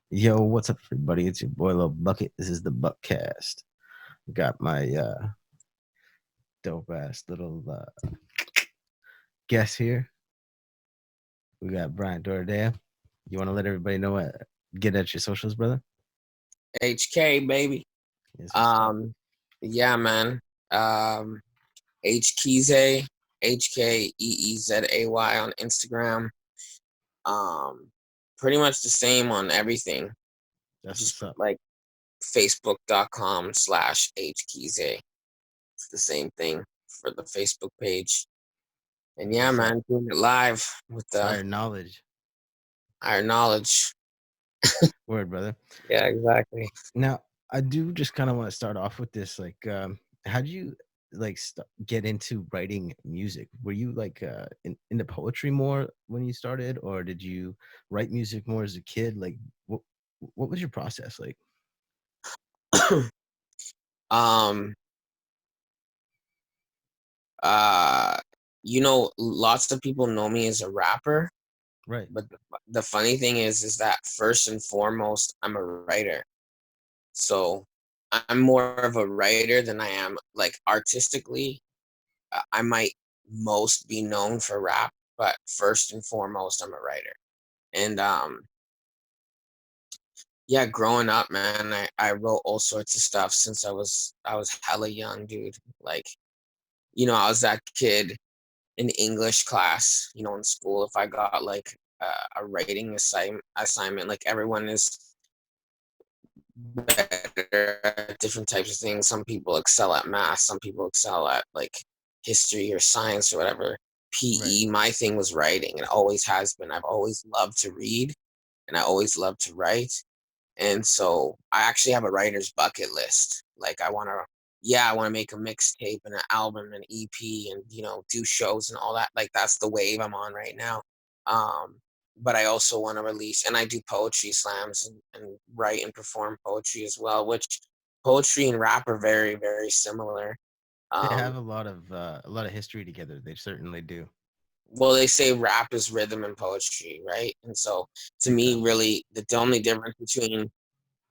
Yo, what's up, everybody? It's your boy, Lil Bucket. This is the Bukkast. Got my dope ass little guest here. We got Brian Doradale. You want to let everybody know what? Get at your socials, brother. HK baby. Yes, what's up? Um, yeah, man. Um, HKeezay, HKEEZAY on Instagram. Um, Pretty much the same on everything. That's Just what's put up. like facebook.com/HKeezay. It's the same thing for the Facebook page. And That's yeah, what's up. man, doing it live with It's the higher knowledge. higher knowledge. Word, brother. Yeah, exactly. Now, I do just kind of want to start off with this. How do you get into writing music? Were you into poetry more when you started, or did you write music more as a kid? What what was your process like? um, uh, lots of people know me as a rapper. Right. But the funny thing is that first and foremost, I'm a writer. So I'm more of a writer than I am like artistically. I might most be known for rap, but first and foremost, I'm a writer. And yeah, growing up, man, I wrote all sorts of stuff since I was hella young, dude. Like, I was that kid in English class, in school. If I got like a writing assignment, like everyone is better at different types of things. Some people excel at math, some people excel at like history or science or whatever. Right. PE, my thing was writing. It always has been. I've always loved to read and I always loved to write. And so I actually have a writer's bucket list. Like I want to make a mixtape and an album and EP and do shows and all that. Like that's the wave I'm on right now. Um, but I also want to release and I do poetry slams and write and perform poetry as well, which poetry and rap are very, very similar. They Um, have a lot of history together. They certainly do. well, they say rap is rhythm and poetry, right? And so to Big me, time. really, the only difference between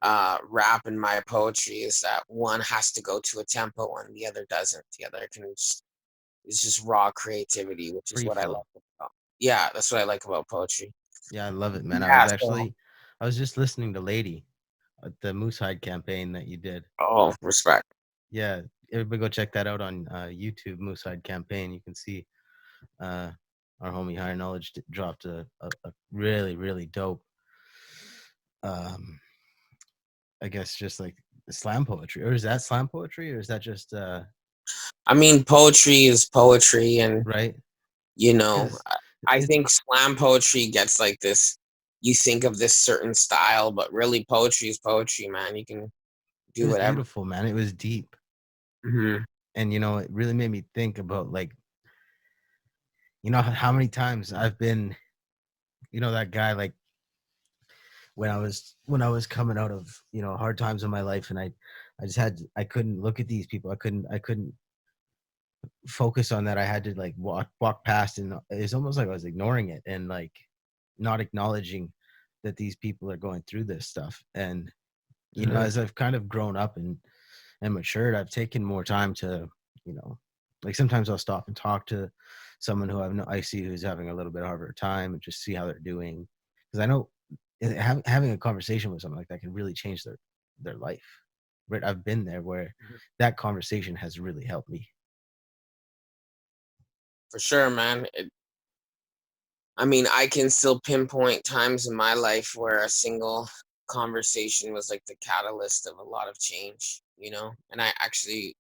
rap and my poetry is that one has to go to a tempo and the other doesn't. The other it's just raw creativity, which is Free what I flow. like about. Yeah, that's what I like about poetry. Yeah, I love it, man. Yeah. So, I was just listening to Lady, the Moose Hide campaign that you did. oh, respect. Yeah, everybody go check that out on YouTube, Moose Hide campaign. You can see uh, our homie Higher Knowledge dropped a really, really dope, um, I guess, just like slam poetry. Or is that slam poetry? Or is that just, I mean, poetry is poetry, and right? you know, Because I, I it's, think slam poetry gets like this. You think of this certain style, but really, poetry is poetry, man. You can it do was whatever. beautiful, man. It was deep. Hmm. And, it really made me think about, how many times I've been, that guy, like, when I was coming out of hard times in my life, and I couldn't look at these people. I couldn't focus on that. I had to like walk past, and it's almost like I was ignoring it and like not acknowledging that these people are going through this stuff. And Hmm. as I've kind of grown up and matured, I've taken more time to you know like sometimes I'll stop and talk to someone who I see who's having a little bit harder time and just see how they're doing, because I know having a conversation with someone like that can really change their life. Right, I've been there where that conversation has really helped me. For sure, man. I mean, I can still pinpoint times in my life where a single conversation was like the catalyst of a lot of change. And I actually,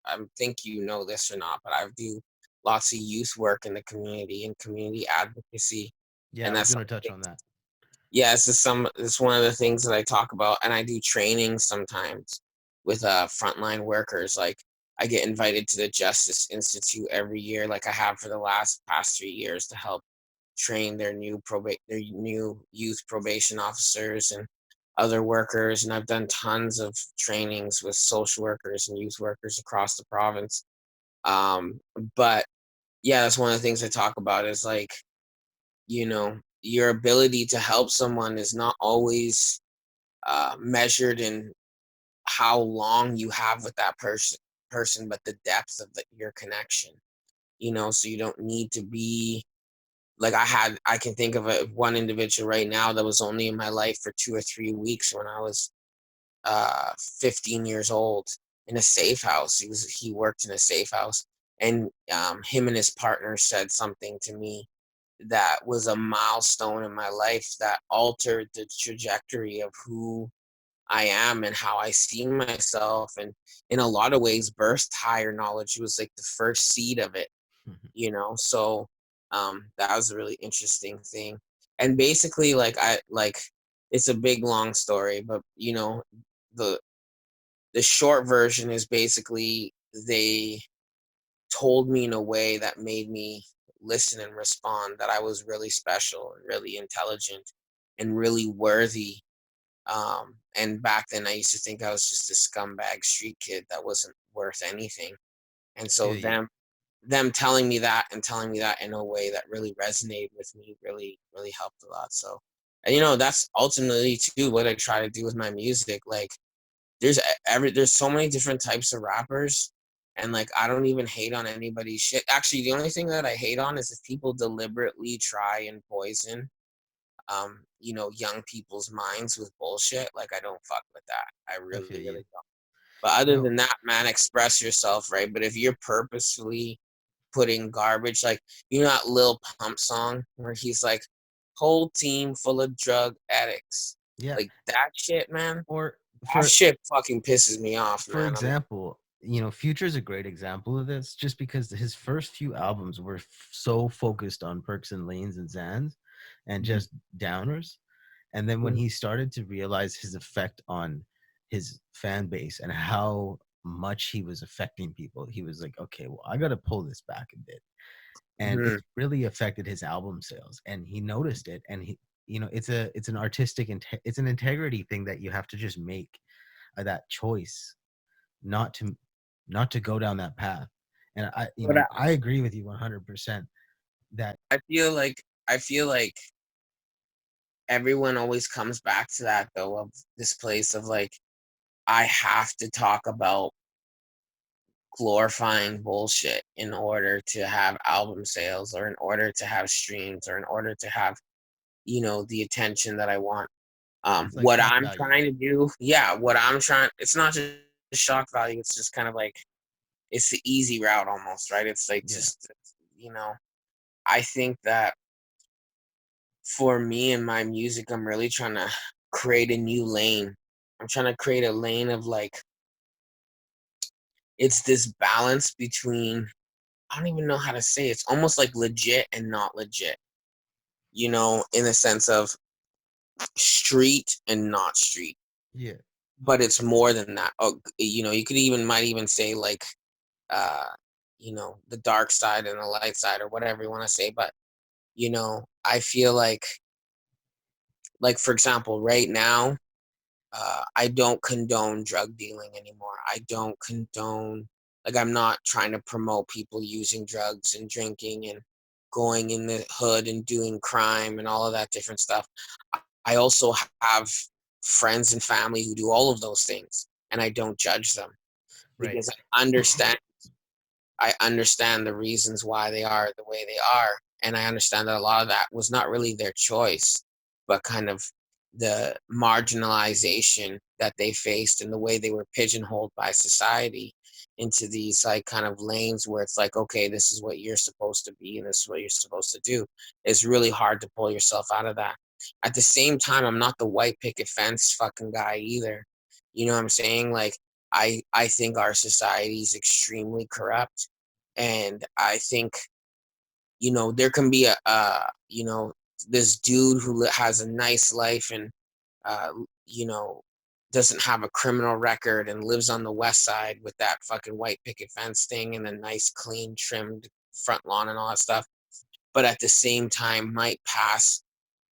I'm think you know this or not, but I do lots of youth work in the community and community advocacy, Yeah, and I was that's going to touch on that. yeah, it's one of the things that I talk about, and I do training sometimes with frontline workers. Like I get invited to the Justice Institute every year, like I have for the past 3 years, to help train their new youth probation officers and other workers. And I've done tons of trainings with social workers and youth workers across the province. Um, but yeah, that's one of the things I talk about is like, you know. your ability to help someone is not always measured in how long you have with that person, but the depth of your connection. So you don't need to be like I can think of one individual right now that was only in my life for 2 or 3 weeks when I was 15 years old in a safe house. He worked in a safe house, and him and his partner said something to me that was a milestone in my life that altered the trajectory of who I am and how I see myself, and in a lot of ways birthed higher knowledge. It was like the first seed of it. So that was a really interesting thing. And basically, like, it's a big long story, but the the short version is basically they told me in a way that made me listen and respond that I was really special and really intelligent and really worthy. And back then I used to think I was just a scumbag street kid that wasn't worth anything. And so Feel you. them telling me that and telling me that in a way that really resonated with me really, really helped a lot. So, and that's ultimately too what I try to do with my music. Like, there's so many different types of rappers, and like I don't even hate on anybody's shit. Actually, the only thing that I hate on is if people deliberately try and poison young people's minds with bullshit. Like, I don't fuck with that. I I feel really, you. really don't. But other No, than that, man, express yourself, right? But if you're purposefully putting garbage, like, that Lil Pump song where he's like, whole team full of drug addicts. yeah. Like, that shit, man. Or That for shit fucking pisses me off, for man. example, Future is a great example of this, just because his first few albums were so focused on perks and lanes and Zans and Mhm, just downers. And then when mhm, he started to realize his effect on his fan base and how much he was affecting people, he was like, okay, well, I got to pull this back a bit. And it mhm. really affected his album sales. And he noticed it. And it's an artistic, it's an integrity thing that you have to just make that choice not to go down that path. And But I agree with you 100% that I feel like everyone always comes back to that though, of this place of like, I have to talk about glorifying bullshit in order to have album sales or in order to have streams or in order to have, the attention that I want. it's like What shock I'm value. trying to do, yeah, what I'm trying, it's not just shock value, it's just kind of like, it's the easy route almost, right? It's like Yeah. just, you know, I think that for me and my music, I'm really trying to create a new lane. I'm trying to create a lane of like, it's this balance between, I don't even know how to say it. It's almost like legit and not legit, in the sense of street and not street. Yeah. But it's more than that. Oh, you might even say like, uh, the dark side and the light side or whatever you want to say. But, I feel like for example, right now, I don't condone drug dealing anymore. I don't condone, like, I'm not trying to promote people using drugs and drinking and going in the hood and doing crime and all of that different stuff. I also have friends and family who do all of those things, and I don't judge them Right. because I understand the reasons why they are the way they are, and I understand that a lot of that was not really their choice, but kind of the marginalization that they faced and the way they were pigeonholed by society into these like kind of lanes where it's like, okay, this is what you're supposed to be and this is what you're supposed to do. It's really hard to pull yourself out of that. At the same time, I'm not the white picket fence fucking guy either. You know what I'm saying? Like, I think our society is extremely corrupt, and I think, there can be this dude who has a nice life and, uh, you know, doesn't have a criminal record and lives on the west side with that fucking white picket fence thing and a nice, clean, trimmed front lawn and all that stuff. But at the same time, might pass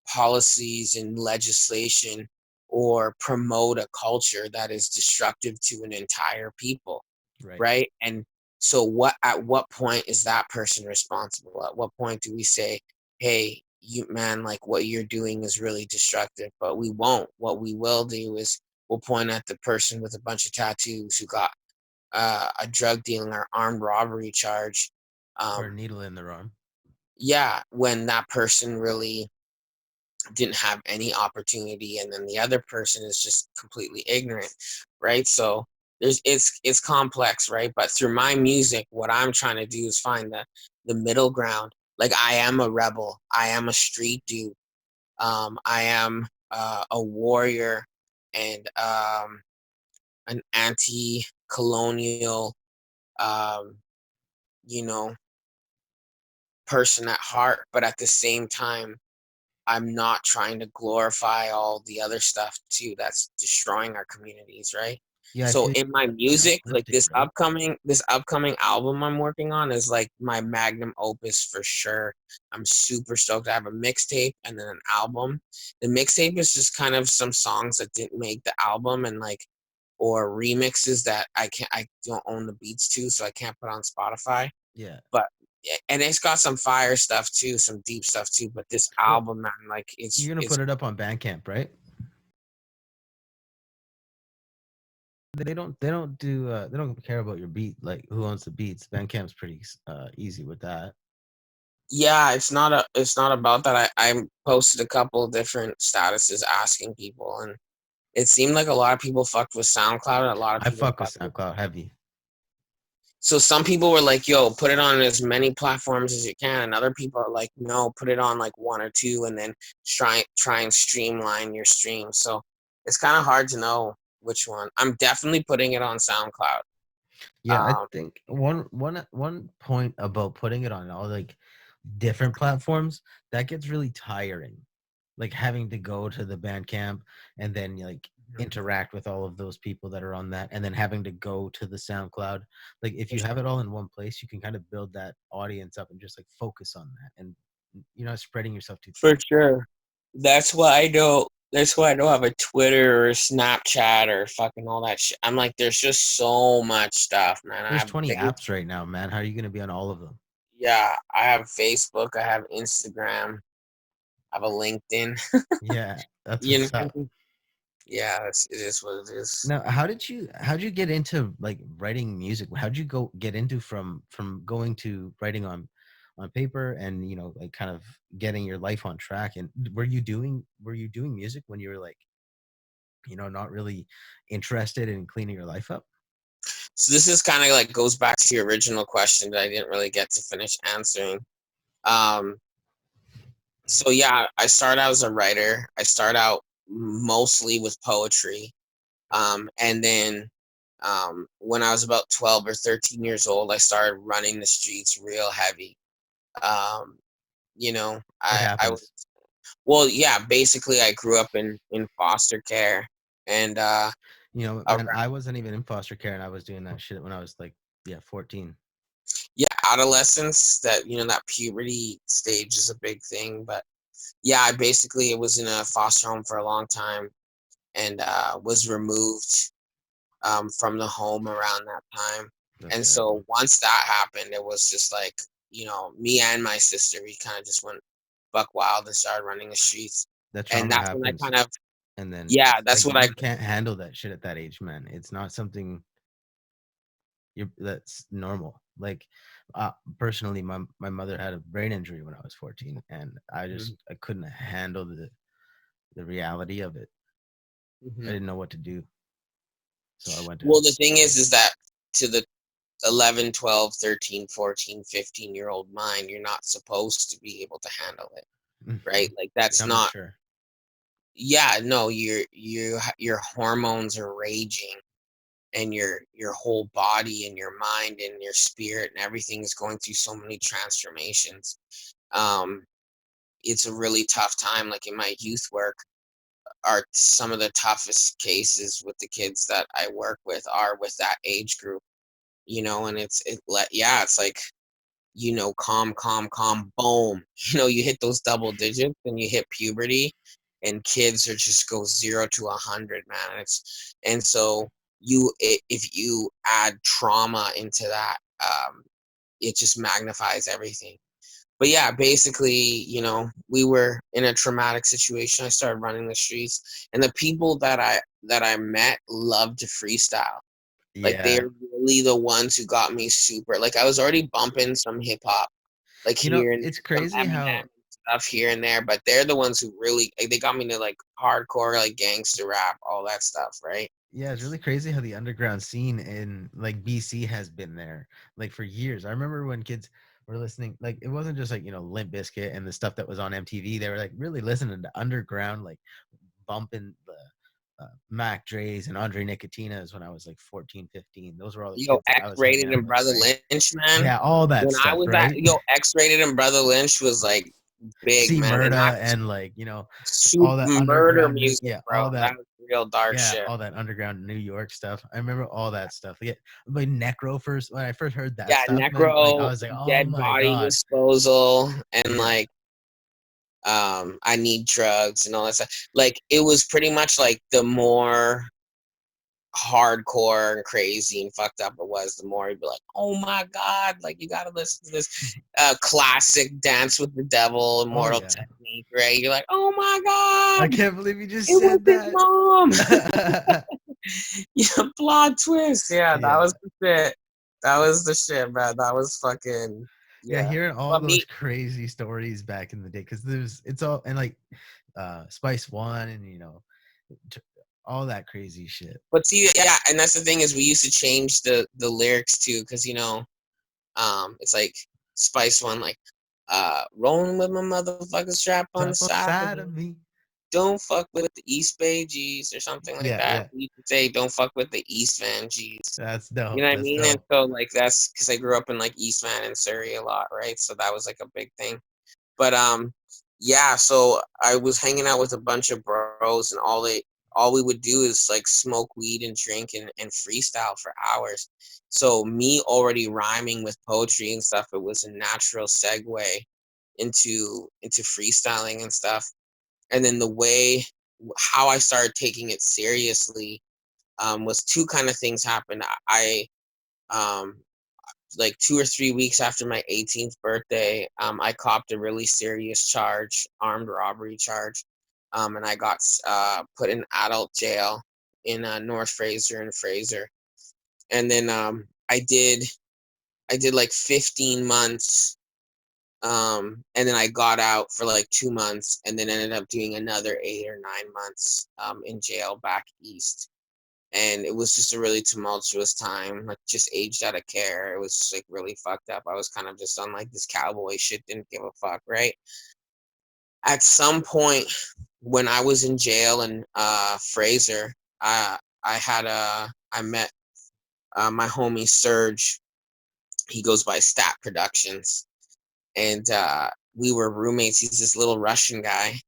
policies and legislation or promote a culture that is destructive to an entire people, Right. right? And so at what point is that person responsible? At what point do we say, hey, you man, like what you're doing is really destructive, but we won't. What we will do is we'll point at the person with a bunch of tattoos who got a drug dealing or armed robbery charge. Or a Um, needle in their arm. yeah, when that person really didn't have any opportunity, and then the other person is just completely ignorant, right? So it's complex, right? But through my music, what I'm trying to do is find the middle ground. Like I am a rebel, I am a street dude, I am a warrior, and an anti-colonial, um, you know, person at heart. But at the same time, I'm not trying to glorify all the other stuff too that's destroying our communities, right? Yeah, I So feel in my you're music, like uplifting, right? this upcoming album I'm working on is like my magnum opus for sure. I'm super stoked. I have a mixtape and then an album. The mixtape is just kind of some songs that didn't make the album, and like, or remixes that I don't own the beats to, so I can't put on Spotify. Yeah. But yeah, and it's got some fire stuff too, some deep stuff too. But this Well, album, man, like you're gonna it's put it up on Bandcamp, right? They don't care about your beat, like who owns the beats. Bandcamp's pretty easy with that. yeah, it's not about that. I posted a couple of different statuses asking people, and it seemed like a lot of people fucked with SoundCloud and a lot of I people fuck with fucked with. SoundCloud heavy. So some people were like, "Yo, put it on as many platforms as you can," and other people are like, "No, put it on like one or two, and then try and streamline your stream." So it's kind of hard to know which one. I'm definitely putting it on SoundCloud. Yeah, I Um, think one point about putting it on all like different platforms that gets really tiring. Like having to go to the Bandcamp and then like interact with all of those people that are on that, and then having to go to the SoundCloud. Like if you have it all in one place, you can kind of build that audience up and just like focus on that, and you're not spreading yourself too For thin. sure. That's why I don't. That's why I don't have a Twitter or a Snapchat or fucking all that shit. I'm like, there's just so much stuff, man. I There's have 20 face, apps right now, man. How are you going to be on all of them? yeah, I have Facebook, I have Instagram, I have a LinkedIn. Yeah, that's You what's up. know, yeah, it is what it is. Now, how did you get into like writing music? How'd you go get into from going to writing on paper and like kind of getting your life on track? And were you doing music when you were like not really interested in cleaning your life up? So this is kind of like goes back to your original question that I didn't really get to finish answering. Um, so yeah, I started out as a writer. I start out mostly with poetry. And then when I was about 12 or 13 years old, I started running the streets real heavy. Um, It I was, happens. well, yeah, basically I grew up in foster care, and Man, I wasn't even in foster care and I was doing that shit when I was like, yeah, 14. yeah, adolescence, that, that puberty stage is a big thing. But yeah, I basically was in a foster home for a long time, and was removed from the home around that time. That's And terrible. so once that happened, it was just like, me and my sister, we kind of just went buck wild and started running the streets. That And trauma that's when I happens, kind of, and then yeah, it's that's like what I, you can't handle that shit at that age, man. It's not something that's normal. Like uh, personally, my mother had a brain injury when I was 14, and I couldn't handle the reality of it. I Mhm. didn't know what to do, so I went to Well, the thing is that to the 11, 12, 13, 14, 15-year-old mind, you're not supposed to be able to handle it, right? Like you're that's not not, mature. yeah, no, your hormones are raging, and your whole body and your mind and your spirit and everything is going through so many transformations. um it's a really tough time. Like in my youth work, are some of the toughest cases with the kids that I work with are with that age group, and yeah, it's like, calm, calm, calm, boom. You hit those double digits and you hit puberty, and kids are just go 0 to 100, man. And so if you add trauma into that, it just magnifies everything. But yeah, basically, we were in a traumatic situation. I started running the streets, and the people that I met loved to freestyle. Like Yeah. they're really the ones who got me super. Like I was already bumping some hip hop, like You know, here and it's some crazy Eminem how and stuff here and there, but they're the ones who really like, they got me to like hardcore, like gangster rap, all that stuff, right? yeah, it's really crazy how the underground scene in like BC has been there like for years. I remember when kids were listening, like it wasn't just like, Limp Bizkit and the stuff that was on MTV. They were like really listening to underground, like bumping the Mac Dre's and Andre Nicotina's when I was like 14, 15. Those were all the Yo, kids that I was hanging X-Rated out and with, Brother right? Lynch, man. Yeah, all that When I stuff, was at right? X-Rated and Brother Lynch was like big, See man, and Murda that's and like, super all that murder underground new music, yeah, bro. all that That was real dark yeah, shit. all that underground New York stuff. I remember all that stuff. Yeah, like Necro first when I first heard that Yeah, stuff, man, like I Necro, was like, "Oh Dead my Body god." Disposal, and Yeah. like I Need Drugs and all that stuff. Like it was pretty much like the more hardcore and crazy and fucked up it was, the more you'd be like, oh my god, like you gotta listen to this classic Dance with the Devil, Oh Immortal yeah. Technique, right? You're like, oh my I god, can't believe you just it was said his that. mom. Yeah, plot twist. Yeah, that was Yeah. the shit. That was the shit, man. That was fucking Yeah, yeah. hearing all But those me, crazy stories back in the day cuz there's it's all and like Spice One and t- all that crazy shit. but see, yeah, and that's the thing is we used to change the lyrics too, because it's like Spice One, like rolling with my motherfucking strap on the Step on the side of side of me. me. Don't fuck with the East Bay G's or something like Yeah, that. yeah. We used to say don't fuck with the East Van G's. That's You dope. know what I That's mean? And dope. so like that's because I grew up in like East Van and Surrey a lot, right? So that was like a big thing. But yeah, so I was hanging out with a bunch of bros, and all we would do is like smoke weed and drink and freestyle for hours. So me already rhyming with poetry and stuff, it was a natural segue into freestyling and stuff. And then the way how I started taking it seriously was two kind of things happened. I um like 2 or 3 weeks after my 18th birthday, I copped a really serious charge, armed robbery charge, and I got put in adult jail in North Fraser and Fraser. And then I did like 15 months, and then I got out for like 2 months, and then ended up doing another 8 or 9 months in jail back east. And it was just a really tumultuous time, like just aged out of care. It was just, like really fucked up. I was kind of just on like this cowboy shit, didn't give a fuck, right? At some point when I was in jail in Fraser, I met my homie Serge. He goes by Stat Productions, and we were roommates. He's this little Russian guy,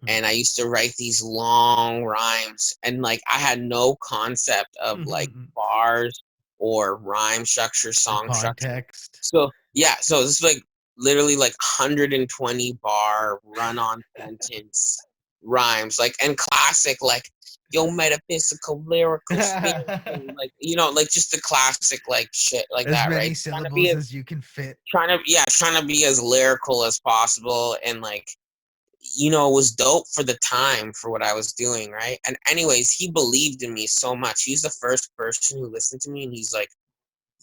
and I used to write these long rhymes, and like I had no concept of like bars or rhyme structure, Or song structure. context. So yeah, so this is like literally like 120 bar run on sentence rhymes, like and classic like yo metaphysical lyrical spiritual, like like just the classic like shit like As that, many right? Trying to be syllables as as you can fit. trying to be as lyrical as possible, and like it was dope for the time for what I was doing, right? And anyways, he believed in me so much. He's the first person who listened to me, and he's like,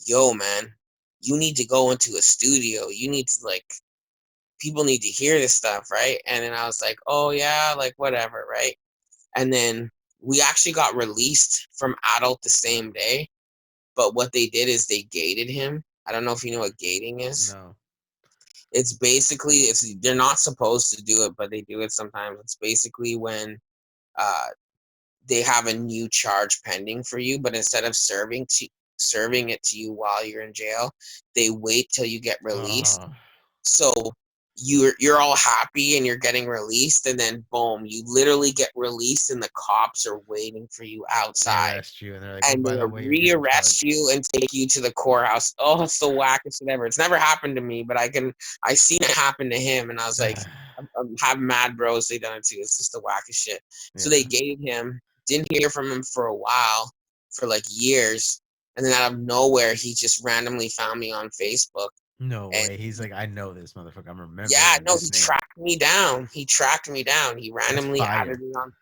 "Yo, man, you need to go into a studio. You need to like people need to hear this stuff, right?" And then I was like, "Oh yeah, like whatever, right?" And then we actually got released from adult the same day, but what they did is they gated him. I don't know if you know what gating is. No. It's basically they're not supposed to do it, but they do it sometimes. It's basically when uh, they have a new charge pending for you, but instead of serving it to you while you're in jail, they wait till you get released. Oh, So you're all happy and you're getting released, and then boom, you literally get released, and the cops are waiting for you they outside, arrest you and they're like, "Oh, and by they the way, you're getting rearrest charged." you and take you to the courthouse. Oh, it's the wackest shit ever. It's never happened to me, but I seen it happen to him, and I was like, I'm have mad bros. They done it too. It's just the wackest shit. So they Yeah. gave him. Didn't hear from him for a while, for like years, and then out of nowhere, he just randomly found me on Facebook, No And way. He's like, I know this motherfucker. I'm yeah, remembering no, this he name. tracked me down. He tracked me down. He That's randomly added fire. me on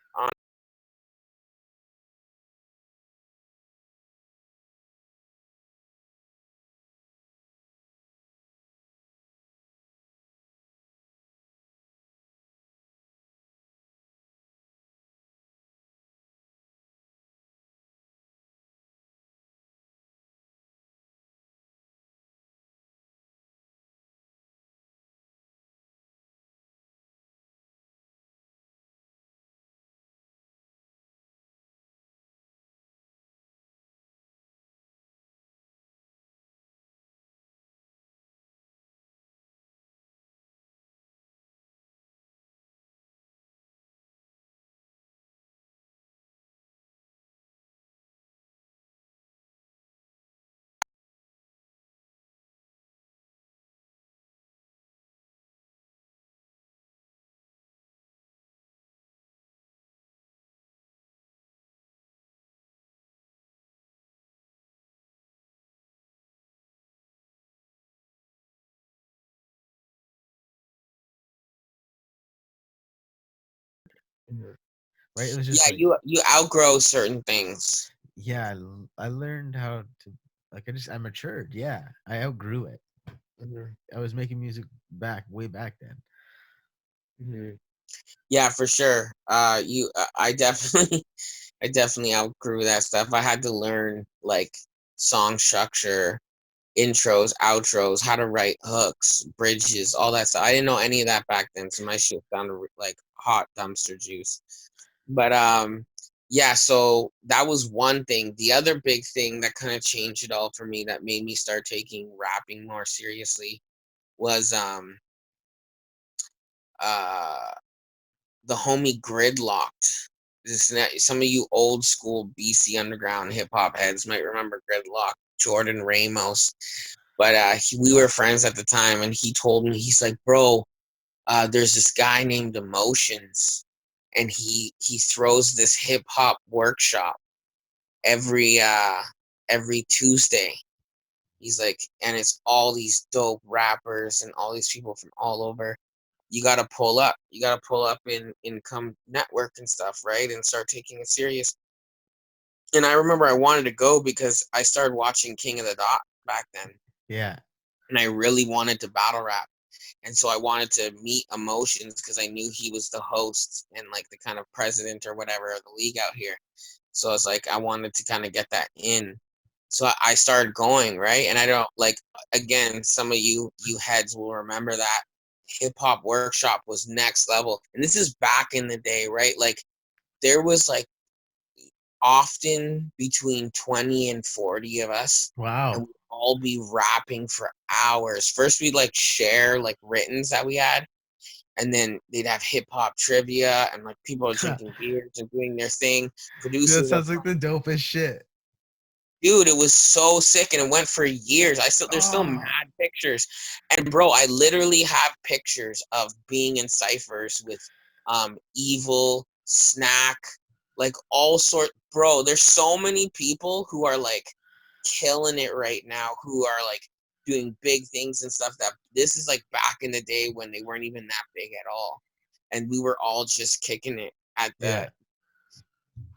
Mhm. Right? It was Yeah, just like, you outgrow certain things. yeah, I learned how to, like, I matured. Yeah, I outgrew it. Mhm, I was making music way back then. mhm. Yeah, for sure. I definitely, I definitely outgrew that stuff. I had to learn like song structure, intros, outros, how to write hooks, bridges, all that stuff. I didn't know any of that back then, so my shit sounded like hot dumpster juice. But yeah, so that was one thing. The other big thing that kind of changed it all for me that made me start taking rapping more seriously was uh the homie Gridlocked. Some of you old school BC underground hip hop heads might remember Gridlock, Jordan Ramos. But we were friends at the time, and he told me, he's like, bro, there's this guy named Emotions, and he throws this hip hop workshop every every Tuesday. He's like, and it's all these dope rappers and all these people from all over. You gotta pull up. You gotta pull up in come network and stuff, right? And start taking it serious. And I remember I wanted to go because I started watching King of the Dot back then, Yeah. and I really wanted to battle rap. And so I wanted to meet Emotions because I knew he was the host and like the kind of president or whatever of the league out here. So it's like I wanted to kind of get that in. So I started going, right? And I don't like, again, some of you heads will remember that hip hop workshop was next level. And this is back in the day, right? Like there was like often between 20 and 40 of us, and Wow. we'd all be rapping for hours. First we'd like share like writtens that we had, and then they'd have hip hop trivia and like people are Dude, drinking beers and doing their thing. that Producers are, sounds like the dopest shit. dude, it was so sick and it went for years. There's still Oh, mad pictures. And bro, I literally have pictures of being in ciphers with Evil, Snack, like all sort, bro, there's so many people who are like killing it right now, who are like doing big things and stuff, that this is like back in the day when they weren't even that big at all. And we were all just kicking it at the, yeah.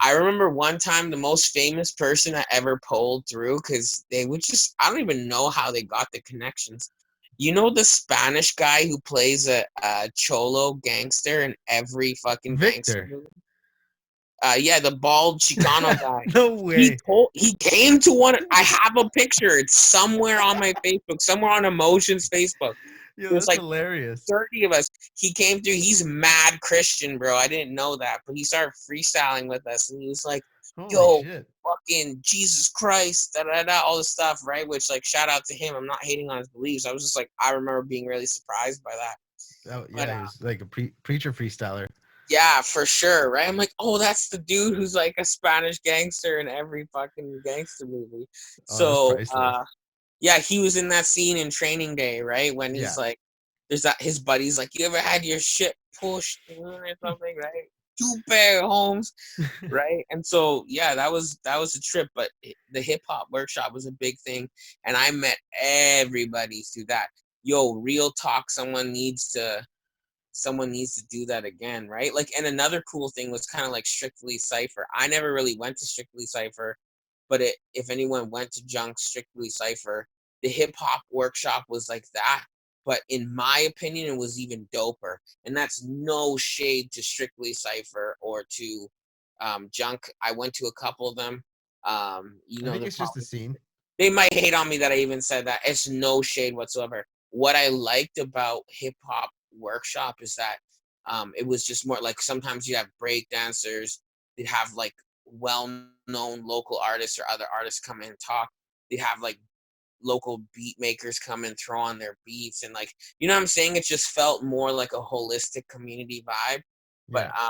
I remember one time the most famous person I ever pulled through, because they would just, I don't even know how they got the connections. You know the Spanish guy who plays a cholo gangster in every fucking gangster Victor. movie? Yeah, the bald Chicano guy. No way. He came to one. I have a picture. It's somewhere on my Facebook, somewhere on Emotions Facebook. Yo, There's that's like hilarious. 30 of us. He came through. He's mad Christian, bro. I didn't know that, but he started freestyling with us, and he was like, Holy "Yo, shit. fucking Jesus Christ, da da da," all this stuff, right? Which, like, shout out to him. I'm not hating on his beliefs. I was just like, I remember being really surprised by that. Oh, But yeah, he was like a preacher freestyler. yeah, for sure, right? I'm like, oh, that's the dude who's like a Spanish gangster in every fucking gangster movie. Oh, that's So, priceless. yeah, he was in that scene in Training Day, right? When he's Yeah. like, there's that his buddy's like, you ever had your shit pushed or something, right? two pair of homes, right? And so yeah, that was a trip. But the hip hop workshop was a big thing, and I met everybody through that. Yo, real talk, someone needs to do that again, right? Like, and another cool thing was kind of like Strictly Cypher. I never really went to Strictly Cypher, but if anyone went to Junk Strictly Cypher, the hip hop workshop was like that. But in my opinion, it was even doper. And that's no shade to Strictly Cypher or to Junk. I went to a couple of them. I think They're it's just the probably scene. they might hate on me that I even said that. It's no shade whatsoever. What I liked about hip hop workshop is that it was just more like sometimes you have break dancers, they'd have like well known local artists or other artists come in and talk. They have like local beat makers come and throw on their beats and like what I'm saying? It just felt more like a holistic community vibe. But Yeah.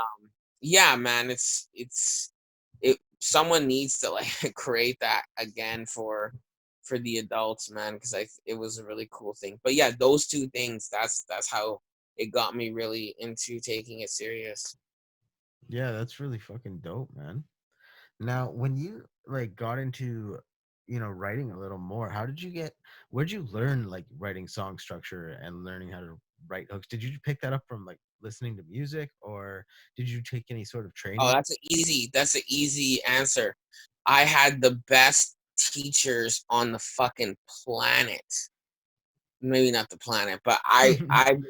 yeah, man, it someone needs to like create that again for the adults, man, because it was a really cool thing. But yeah, those two things, that's how it got me really into taking it serious. Yeah, that's really fucking dope, man. Now, when you like got into, writing a little more, how did you get where'd you learn like writing song structure and learning how to write hooks? Did you pick that up from like listening to music, or did you take any sort of Oh, training? that's an easy answer. I had the best teachers on the fucking planet. Maybe not the planet, but I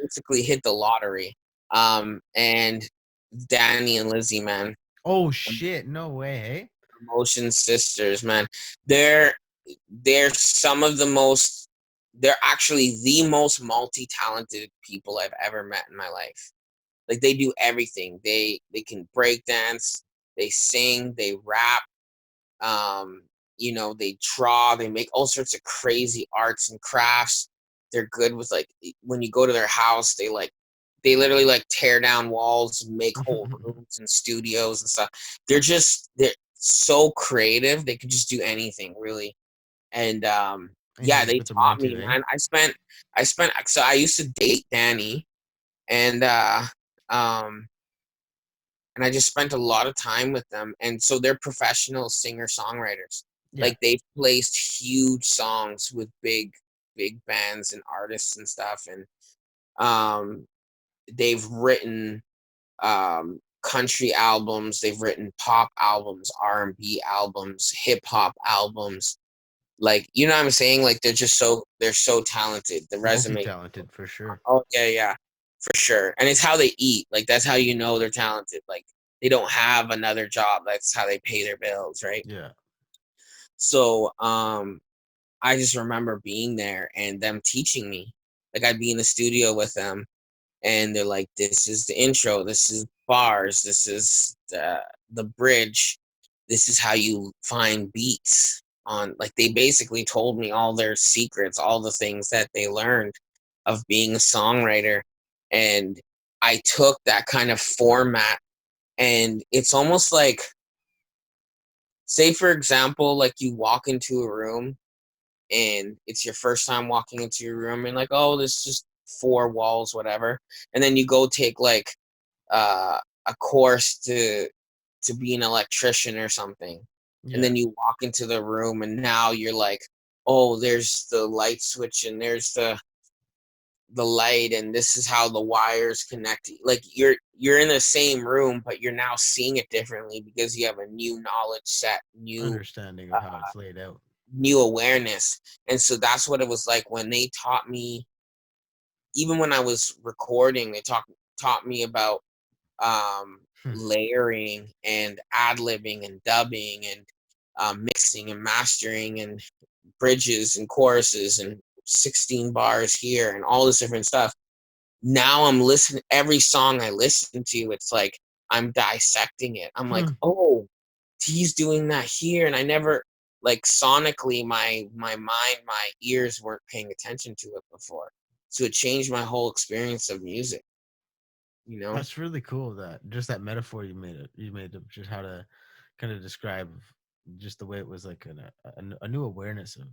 basically hit the lottery. And Danny and Lizzie, man, Oh shit, no way, hey? Emotion Sisters, man. They're they're some of the most they're actually the most multi-talented people I've ever met in my life. Like they do everything. They can break dance, they sing, they rap, um, they draw, they make all sorts of crazy arts and crafts. They're good with like when you go to their house, they literally like tear down walls, make whole rooms and studios and stuff. They're so creative. They can just do anything really. And yeah, Anything to they put their taught mind to, me, eh? man. I spent so I used to date Danny and um and I just spent a lot of time with them. And so they're professional singer-songwriters. Yeah. Like they've placed huge songs with big bands and artists and stuff. And um, they've written country albums, they've written pop albums, R&B albums, hip hop albums. Like, you know what I'm saying? Like they're so talented. The resume. Multi-talented for sure. Oh yeah, yeah, for sure. And it's how they eat. Like that's how you know they're talented. Like they don't have another job. That's how they pay their bills, right? Yeah. So I just remember being there and them teaching me. Like I'd be in the studio with them and they're like, this is the intro, this is bars, this is the bridge, this is how you find beats on, like they basically told me all their secrets, all the things that they learned of being a songwriter. And I took that kind of format, and it's almost like, say for example, like you walk into a room and it's your first time walking into your room and like, oh, there's just four walls, whatever. And then you go take like a course to be an electrician or something. And Yeah. then you walk into the room and now you're like, oh, there's the light switch and there's the light and this is how the wires connect. Like you're in the same room, but you're now seeing it differently because you have a new knowledge set, Understanding uh, of how it's laid out. new awareness. And so that's what it was like when they taught me. Even when I was recording, they taught me about layering and ad libbing and dubbing and mixing and mastering and bridges and choruses and 16 bars here and all this different stuff. Now I'm listening, every song I listen to, it's like I'm dissecting it. I'm like, oh, he's doing that here. And I never, like, sonically, my mind, my ears weren't paying attention to it before. So it changed my whole experience of music, you know? That's really cool, that just that metaphor you made of just how to kind of describe just the way it was like a new awareness of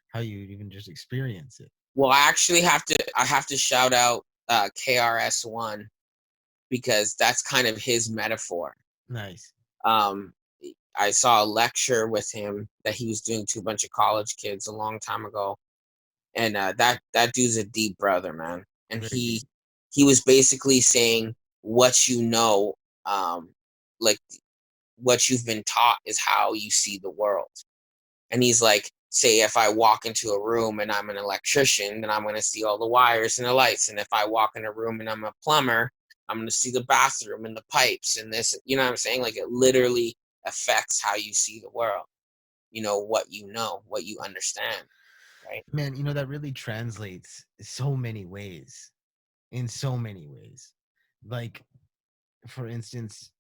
how you even just experience it. Well, I have to shout out KRS One. because that's kind of his metaphor. Nice. Um, I saw a lecture with him that he was doing to a bunch of college kids a long time ago, and that dude's a deep brother, man. And Very deep. he was basically saying what like what you've been taught is how you see the world. And he's like, say if I walk into a room and I'm an electrician, then I'm going to see all the wires and the lights. And if I walk in a room and I'm a plumber, I'm going to see the bathroom and the pipes and this. You know what I'm saying? Like it literally affects how you see the world. What you understand, right? Man, that really translates so many ways, in so many ways. Like, for instance,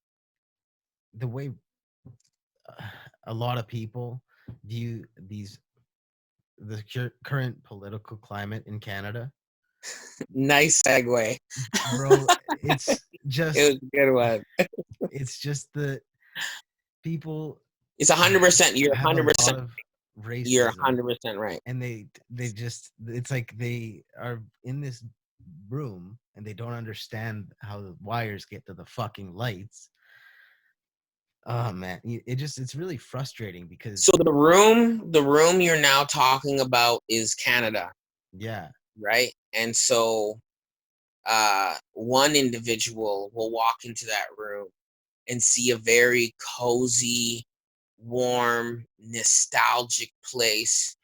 the way a lot of people view the current political climate in Canada, Nice segue. bro. It's It just was a good one. it's just the people It's 100%. You're have a lot 100%. of You're racism, 100% right. and they just, it's like they are in this room and they don't understand how the wires get to the fucking lights. Oh man, it's really frustrating So because the room you're now talking about is Canada, yeah. right? And so one individual will walk into that room and see a very cozy, warm, nostalgic place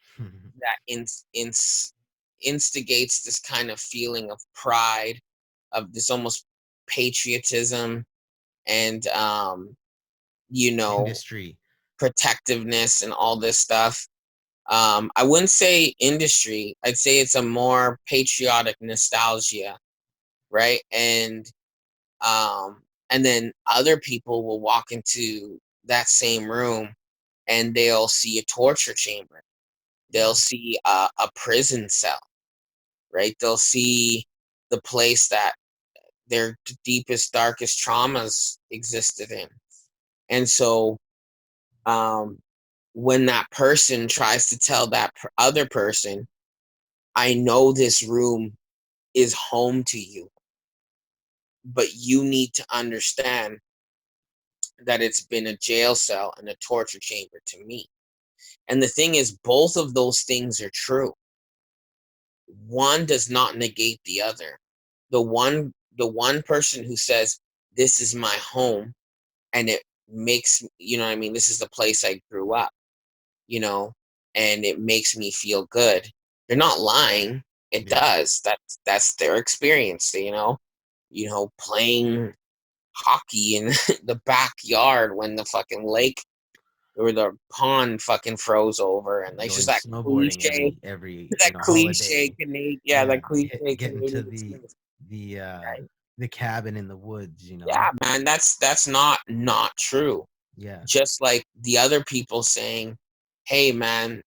that instigates this kind of feeling of pride, of this almost patriotism, and you know, Industry. protectiveness and all this stuff. I wouldn't say industry. I'd say it's a more patriotic nostalgia, right? And then other people will walk into that same room and they'll see a torture chamber. They'll Yeah. see a prison cell, right? They'll see the place that their deepest, darkest traumas existed in. And so, um, when that person tries to tell that other person, I know this room is home to you, but you need to understand that it's been a jail cell and a torture chamber to me. And the thing is, both of those things are true. One does not negate the other. The one person who says, this is my home and it makes, you know what I mean, this is the place I grew up, you know, and it makes me feel good. They're not lying. It Yeah. does. That's their experience, playing hockey in the backyard when the fucking lake or the pond fucking froze over, and it's just Going that snowboarding cliche, every that cliche holiday. Canadian, yeah, that Yeah, cliche getting to Canadian experience, the right? the cabin in the woods. Yeah, man, that's not true. Yeah. Just like the other people saying, "Hey, man,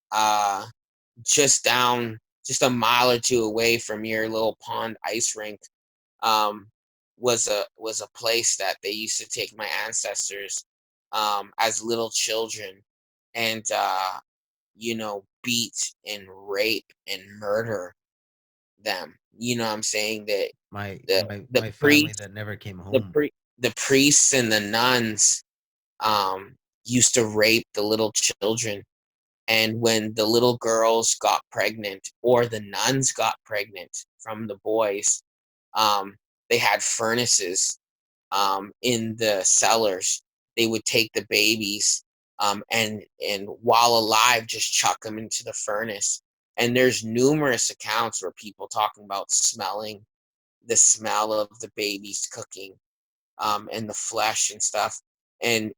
just a mile or two away from your little pond ice rink, um, was a place that they used to take my ancestors, as little children, and beat and rape and murder them." You know what I'm saying? That My the my the my family priests, that never came the home. pri- the priests and the nuns, used to rape the little children. And when the little girls got pregnant or the nuns got pregnant from the boys, um, they had furnaces, in the cellars. They would take the babies, and while alive, just chuck them into the furnace. And there's numerous accounts where people talking about smelling the smell of the babies cooking, and the flesh and stuff. And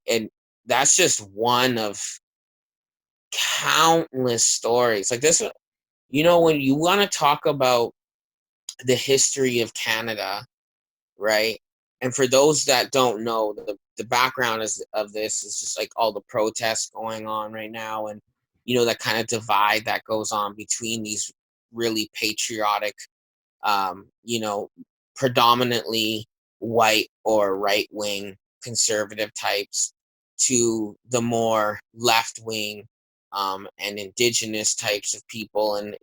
that's just one of countless stories like this. When you want to talk about the history of Canada, right? And for those that don't know, the background of this is just like all the protests going on right now, and that kind of divide that goes on between these really patriotic, um, you know, predominantly white or right wing conservative types to the more left wing, and indigenous types of people, and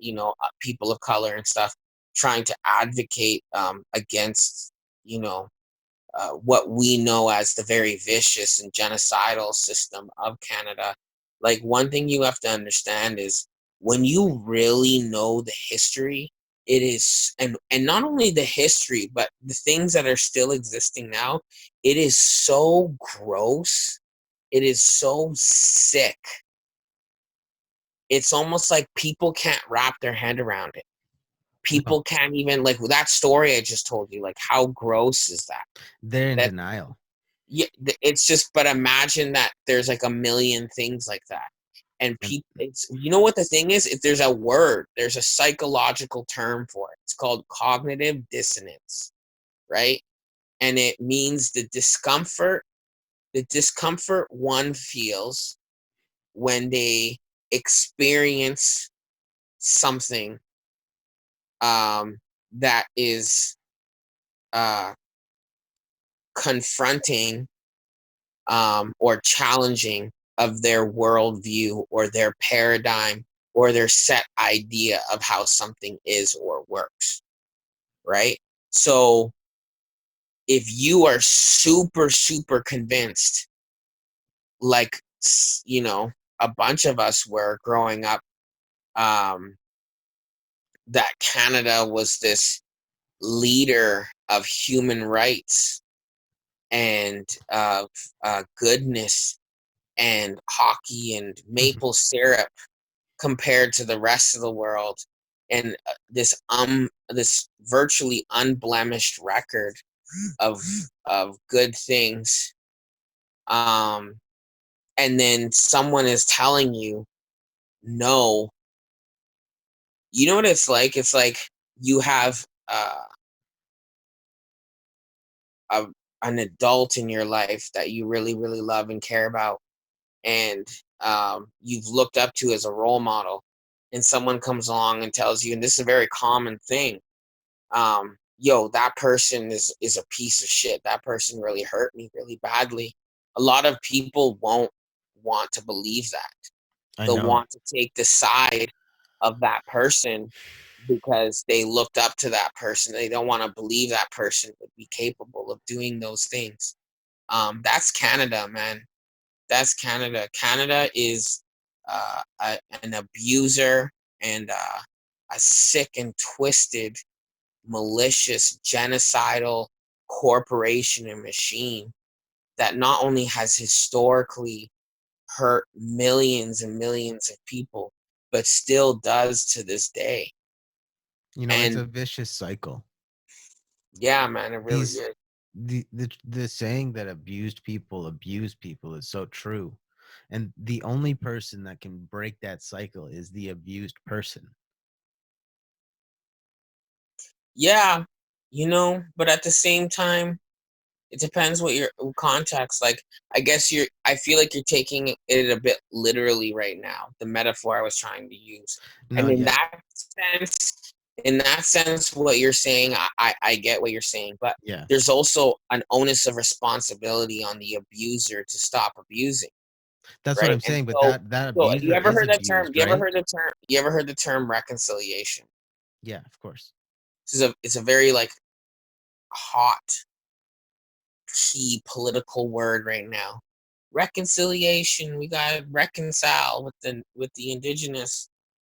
people of color and stuff, trying to advocate, against you know what we know as the very vicious and genocidal system of Canada. Like, one thing you have to understand is when you really know the history, it is, and not only the history, but the things that are still existing now, it is so gross. It is so sick. It's almost like people can't wrap their head around it. No, People can't even, like, that story I just told you, like, how gross is that? they're in That denial. Yeah, it's just, but imagine that there's like a million things like that. And And people, it's, you know what the thing is? If there's a word, there's a psychological term for it. It's called cognitive dissonance, right? And it means the discomfort one feels when they experience something that is uh, confronting or challenging of their worldview or their paradigm or their set idea of how something is or works, right? So if you are super, super convinced, like, a bunch of us were growing up, um, that Canada was this leader of human rights and of goodness and hockey and maple syrup compared to the rest of the world, and this virtually unblemished record of good things, um and then someone is telling you no. You know what it's like you have a, an adult in your life that you really, really love and care about, and you've looked up to as a role model, and someone comes along and tells you, and this is a very common thing, yo, that person is a piece of shit. That person really hurt me really badly. A lot of people won't want to believe that. I They'll know. want to take the side of that person because they looked up to that person. They don't want to believe that person would be capable of doing those things. That's Canada, man. That's Canada. Canada is an abuser and a sick and twisted, malicious, genocidal corporation and machine that not only has historically hurt millions and millions of people, but still does to this day. You know, it's a And vicious cycle. yeah, man, it really These is. the saying that abused people abuse people is so true. And the only person that can break that cycle is the abused person. Yeah, but at the same time, it depends what your context. Like, I guess I feel like you're taking it a bit literally right now, the metaphor I was trying to use. No, And yeah, in that sense, what you're saying, I get what you're saying, but yeah. there's also an onus of responsibility on the abuser to stop abusing, That's what right? I'm And saying, but so, that you abuser ever is heard that term? abused, right? You ever heard the term reconciliation? Yeah, of course. It's a very like hot key political word right now. Reconciliation. We gotta reconcile with the indigenous.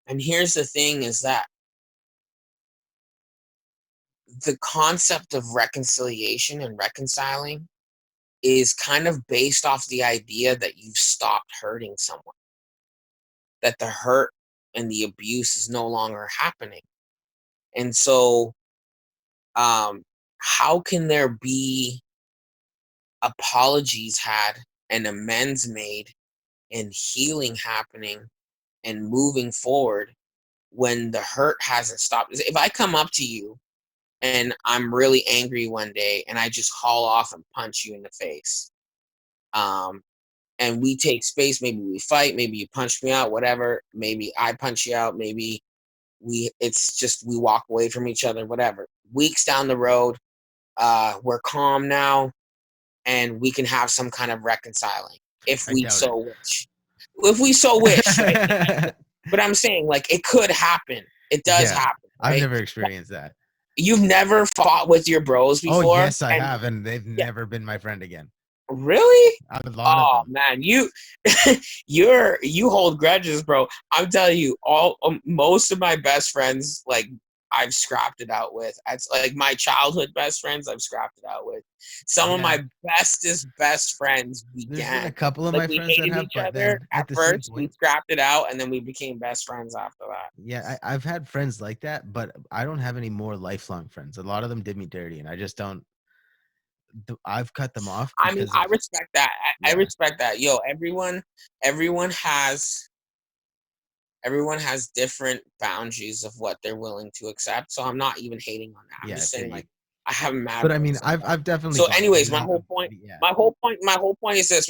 And here's the thing: is that the concept of reconciliation and reconciling is kind of based off the idea that you've stopped hurting someone, that the hurt and the abuse is no longer happening. And so, um, how can there be apologies had and amends made and healing happening and moving forward when the hurt hasn't stopped? If I come up to you and I'm really angry one day and I just haul off and punch you in the face, um, and we take space, maybe we fight, maybe you punch me out, whatever, maybe I punch you out, maybe it's just we walk away from each other, whatever. Weeks down the road, we're calm now and we can have some kind of reconciling if I we doubt it. so wish. If we so wish, right? But I'm saying, like, it could happen. It does Yeah, happen, I've right? never experienced that. You've never fought with your bros Oh before, yes, I and have, and they've yeah, never been my friend again. really? A lot of Oh them. man, you you hold grudges, bro. I'm telling you, all most of my best friends, like I've scrapped it out with. It's like my childhood best friends, I've scrapped it out with. Some of Yeah, my bestest best friends there's been a began couple of like my we friends that hated have, each but other then at at the same first. We point, scrapped it out, and then we became best friends after that. yeah, I've had friends like that, but I don't have any more lifelong friends. A lot of them did me dirty, and I just don't. I've cut them off I mean, because I of respect that. I yeah, respect that. Yo, everyone has everyone has different boundaries of what they're willing to accept. So I'm not even hating on that. I'm yeah. I just feel saying like you, I have mad but I mean, friends like that. I've definitely So, gone anyways, through them. Yeah, my whole point is this.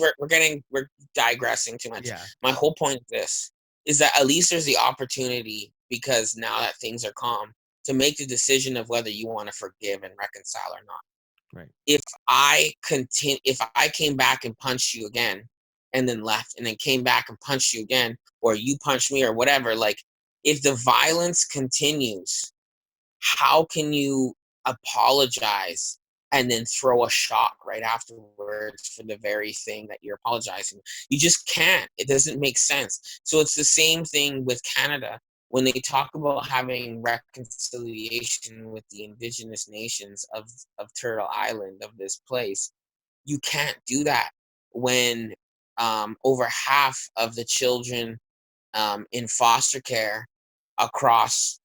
We're digressing too much. yeah, My whole point is this: is that at least there's the opportunity because now that things are calm to make the decision of whether you want to forgive and reconcile or not. right. If I came back and punched you again and then left and then came back and punched you again or you punched me or whatever, like if the violence continues, how can you apologize and then throw a shock right afterwards for the very thing that you're apologizing? You just can't. It doesn't make sense. So it's the same thing with Canada. When they talk about having reconciliation with the indigenous nations of Turtle Island, of this place, you can't do that when over half of the children in foster care across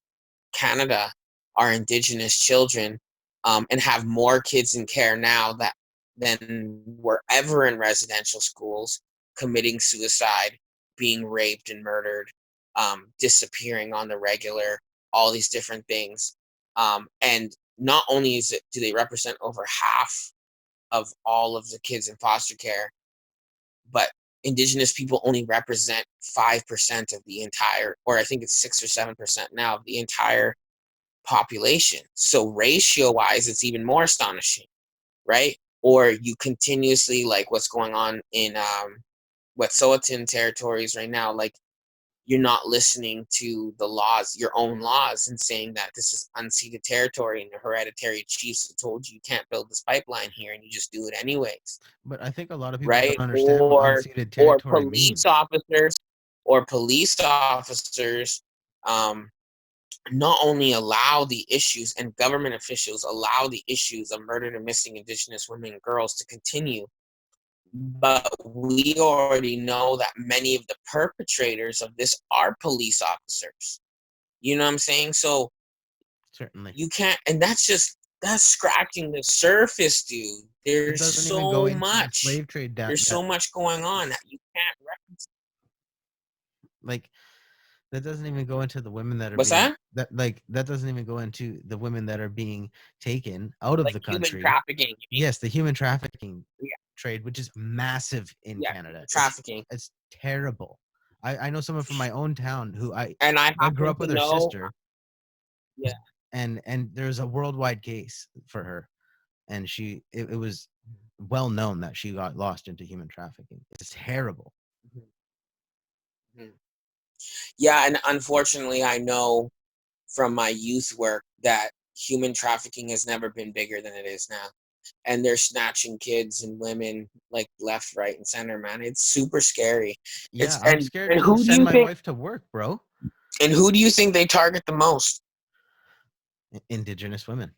Canada are Indigenous children, and have more kids in care now that than were ever in residential schools, committing suicide, being raped and murdered, disappearing on the regular, all these different things. And not only do they represent over half of all of the kids in foster care, but Indigenous people only represent 5% of the entire, or I think it's 6 or 7% now of the entire population. So ratio wise, it's even more astonishing, right? Or you continuously like what's going on in Wet'suwet'en territories right now, like you're not listening to the laws, your own laws, and saying that this is unceded territory and the hereditary chiefs have told you you can't build this pipeline here and you just do it anyways, But I think a lot of people don't right? understand what unceded Or territory means. police officers um not only allow the issues and government officials allow the issues of murdered and missing Indigenous women and girls to continue, but we already know that many of the perpetrators of this are police officers. You know what I'm saying? So Certainly, you can't, and that's scratching the surface, dude. that There's doesn't even go so into the much. slave trade. There's That so much going on that you can't reconcile. like that doesn't even go into the women that are What's being that? that doesn't even go into the women that are being taken out of Like the human country. trafficking, you mean? Yes, the human trafficking Yeah, trade, which is massive in yeah, Canada. trafficking. It's terrible. I know someone from my own town who And I I grew happen up to with her know, sister, yeah. and there's a worldwide case for her, and it was well known that she got lost into human trafficking. It's terrible. Mhm, mhm. Yeah, and unfortunately, I know from my youth work that human trafficking has never been bigger than it is now. And they're snatching kids and women like left, right, and center, man. It's super scary. Yeah, It's I'm scared and to who do send you my think wife to work, bro. they target the most? Indigenous women.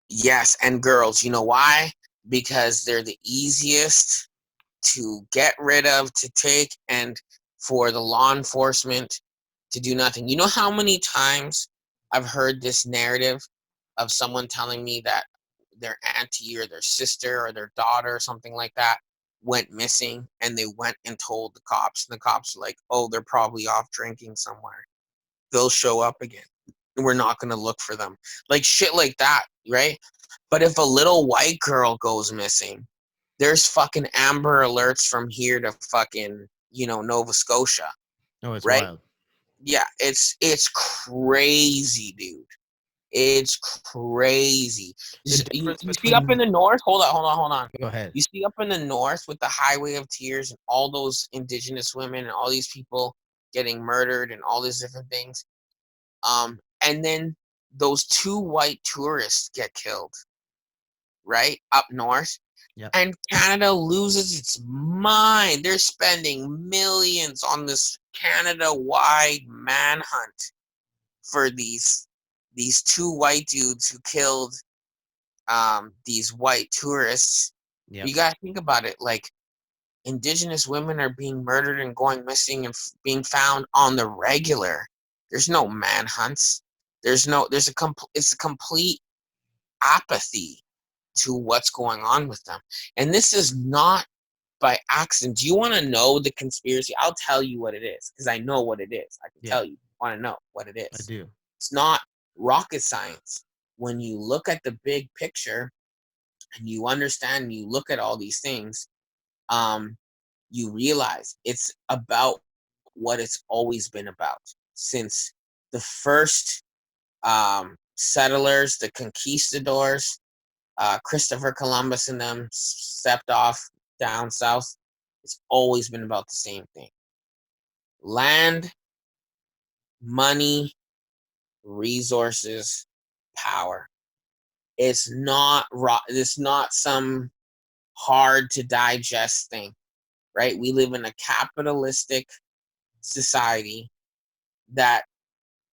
Yes, and girls. You know why? Because they're the easiest to get rid of, to take, and for the law enforcement to do nothing. You know how many times I've heard this narrative of someone telling me that their auntie or their sister or their daughter or something like that went missing and they went and told the cops, and the cops are like, oh, they're probably off drinking somewhere. They'll show up again. We're not going to look for them. Like shit like that, right? But if a little white girl goes missing, there's fucking Amber Alerts from here to fucking, Nova Scotia, Oh, it's right? wild. Yeah, it's crazy, dude. It's crazy. The You, difference you see up in between the north, hold on. go ahead. You see up in the north with the Highway of Tears and all those indigenous women and all these people getting murdered and all these different things. And then those two white tourists get killed, right? Up north. Yep. And Canada loses its mind. They're spending millions on this Canada-wide manhunt for these two white dudes who killed these white tourists. Yep. You gotta think about it. Like, Indigenous women are being murdered and going missing and being found on the regular. There's no manhunts. It's a complete apathy to what's going on with them. And this is not by accident. Do you want to know the conspiracy? I'll tell you what it is because I know what it is. I can Yeah. tell you. Want to know what it I is? do. It's not rocket science. When you look at the big picture and you understand, and you look at all these things, um, you realize it's about what it's always been about since the first settlers, the conquistadors, Christopher Columbus and them stepped off down south. It's always been about the same thing: land, money, resources, power. It's not some hard to digest thing, right? We live in a capitalistic society that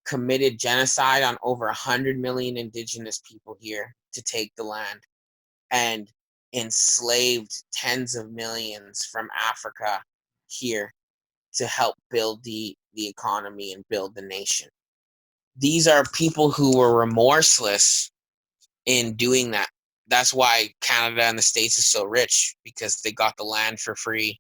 committed genocide on over 100 million indigenous people here to take the land and enslaved tens of millions from Africa here to help build the economy and build the nation. These are people who were remorseless in doing that. That's why Canada and the States is so rich because they got the land for free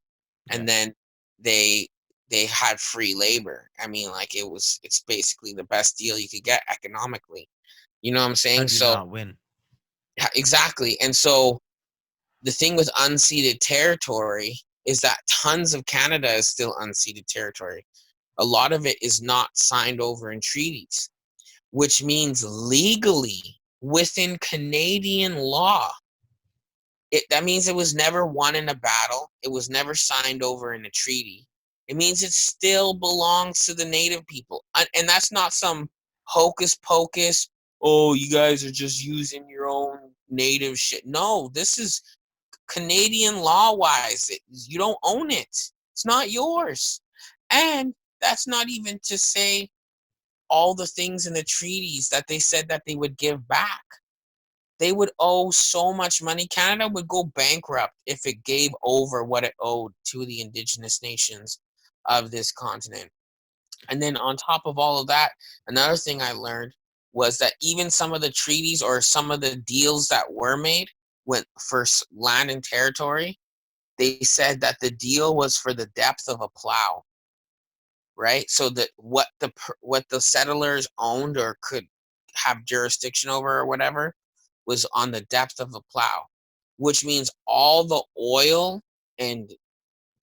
Yeah. and then they they had free labor. I mean, like it's basically the best deal you could get economically. You know what I'm saying? How'd you So not win? exactly. And so the thing with unceded territory is that tons of Canada is still unceded territory. A lot of it is not signed over in treaties, which means legally within Canadian law, that means it was never won in a battle. It was never signed over in a treaty. It means it still belongs to the native people. And that's not some hocus pocus. Oh, you guys are just using your own native shit. No, this is Canadian law wise. You don't own it. It's not yours. And that's not even to say all the things in the treaties that they said that they would give back. They would owe so much money. Canada would go bankrupt if it gave over what it owed to the indigenous nations of this continent. And then on top of all of that, another thing I learned was that even some of the treaties or some of the deals that were made went for land and territory. They said that the deal was for the depth of a plow, right? So that what the settlers owned or could have jurisdiction over or whatever was on the depth of the plow, which means all the oil and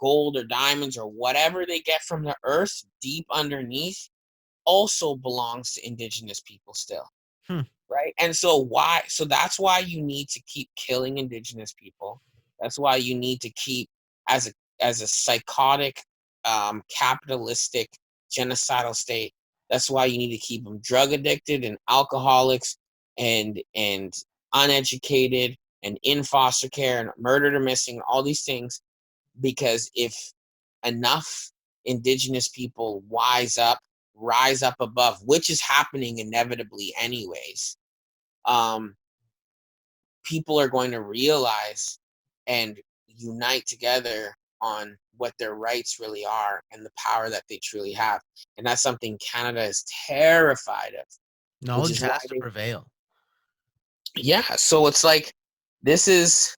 gold or diamonds or whatever they get from the earth deep underneath also belongs to indigenous people still, Hmm. right? And so why? So that's why you need to keep killing indigenous people. That's why you need to keep as a psychotic, capitalistic, genocidal state. That's why you need to keep them drug addicted and alcoholics and uneducated and in foster care and murdered or missing. All these things because if enough indigenous people rise up above, which is happening inevitably anyways, um, people are going to realize and unite together on what their rights really are and the power that they truly have. And that's something Canada is terrified of, which Knowledge is why has to they, prevail. yeah. So it's like, this is,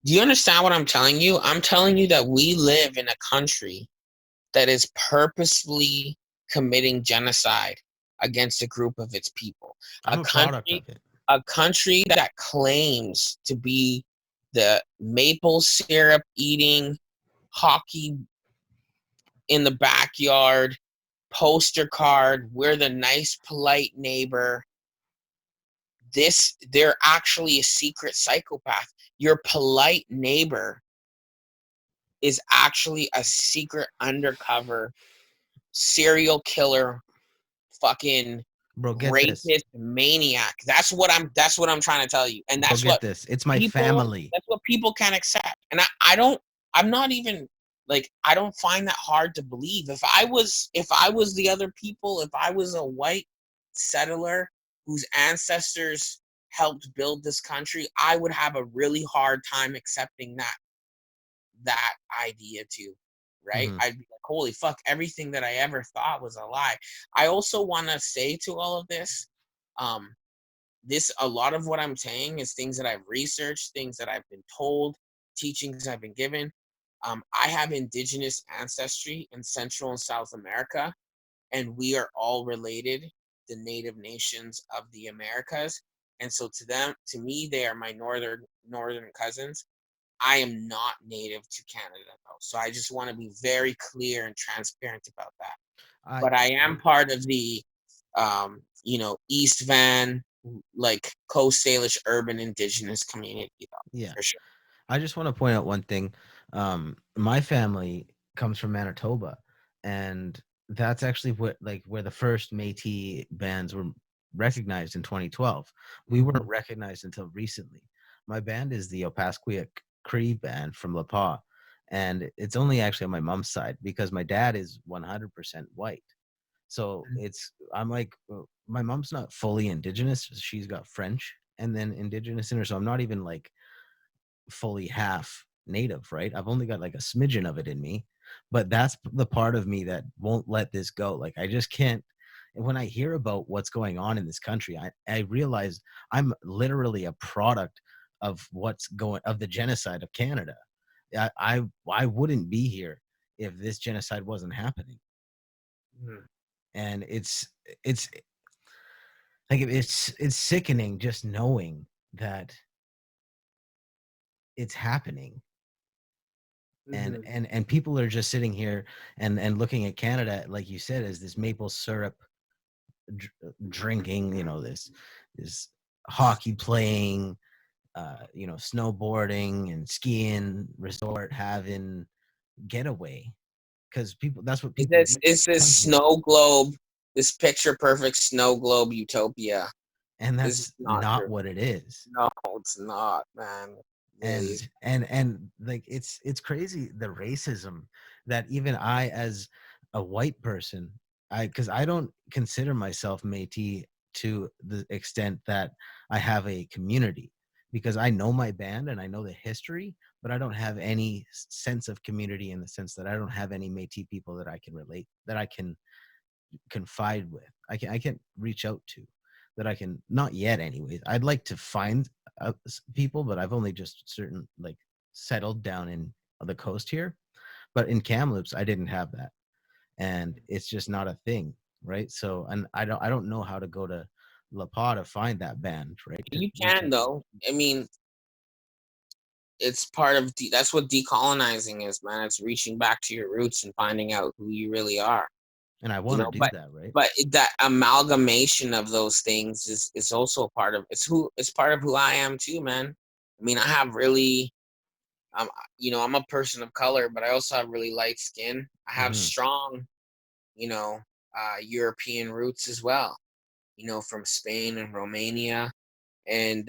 do you understand what I'm telling you? I'm telling you that we live in a country that is purposefully committing genocide against a group of its people. A I'm a product country of it. a country that claims to be the maple syrup eating, hockey in the backyard, poster card, we're the nice polite neighbor. They're actually a secret psychopath. Your polite neighbor is actually a secret undercover serial killer fucking Bro, get this. rapist, maniac. That's what I'm trying to tell you. And Bro, get this. It's my family. that's what people can't accept. And I'm not even like, I don't find that hard to believe. If I was the other people, if I was a white settler whose ancestors helped build this country, I would have a really hard time accepting that idea too, right? Hmm. I'd be like, holy fuck, everything that I ever thought was a lie. I also want to say to all of this, um, a lot of what I'm saying is things that I've researched, things that I've been told, teachings I've been given. I have indigenous ancestry in Central and South America, and we are all related, the native nations of the Americas. And so to me, they are my northern cousins. I am not native to Canada though. So I just want to be very clear and transparent about that. I But I am part of the East Van, like Coast Salish urban indigenous community though, Yeah. for sure. I just want to point out one thing. My family comes from Manitoba, and that's actually where the first Métis bands were recognized in 2012. We weren't Mhm. recognized until recently. My band is the Opaskwayak Cree band from La Pas, and it's only actually on my mom's side because my dad is 100% white. So I'm like, my mom's not fully indigenous. She's got French and then indigenous in her. So I'm not even like fully half native, right? I've only got like a smidgen of it in me, but that's the part of me that won't let this go. Like I just can't. And when I hear about what's going on in this country, I realize I'm literally a product of the genocide of Canada. I wouldn't be here if this genocide wasn't happening. Mhm. And it's like it's sickening just knowing that it's happening. and Mhm. and and people are just sitting here and looking at Canada, like you said, as this maple syrup drinking, this hockey playing, snowboarding and skiing resort having getaway, because people that's what Is people this do is in this countries. snow globe, this picture perfect snow globe utopia? And This is that's not not true. what it is. No, it's not, man. It really is. And like it's crazy, the racism that even I, as a white person, because I don't consider myself Métis to the extent that I have a community, because I know my band and I know the history, but I don't have any sense of community in the sense that I don't have any Métis people that I can relate, that I can confide with. I can reach out to, that I can, not yet anyways. I'd like to find people, but I've only just certain like settled down in the coast here. But in Kamloops, I didn't have that, and it's just not a thing, right? So, and I don't know how to go to La Pas to find that band, right? You can Because though. I mean, it's part of that's what decolonizing is, man. It's reaching back to your roots and finding out who you really are. and I You want to know, do but that, right? that amalgamation of those things is also a part of it's part of who I am too, man. I mean, I have really I'm I'm a person of color, but I also have really light skin. I have Hmm. strong, you know, European roots as well. From Spain and Romania, and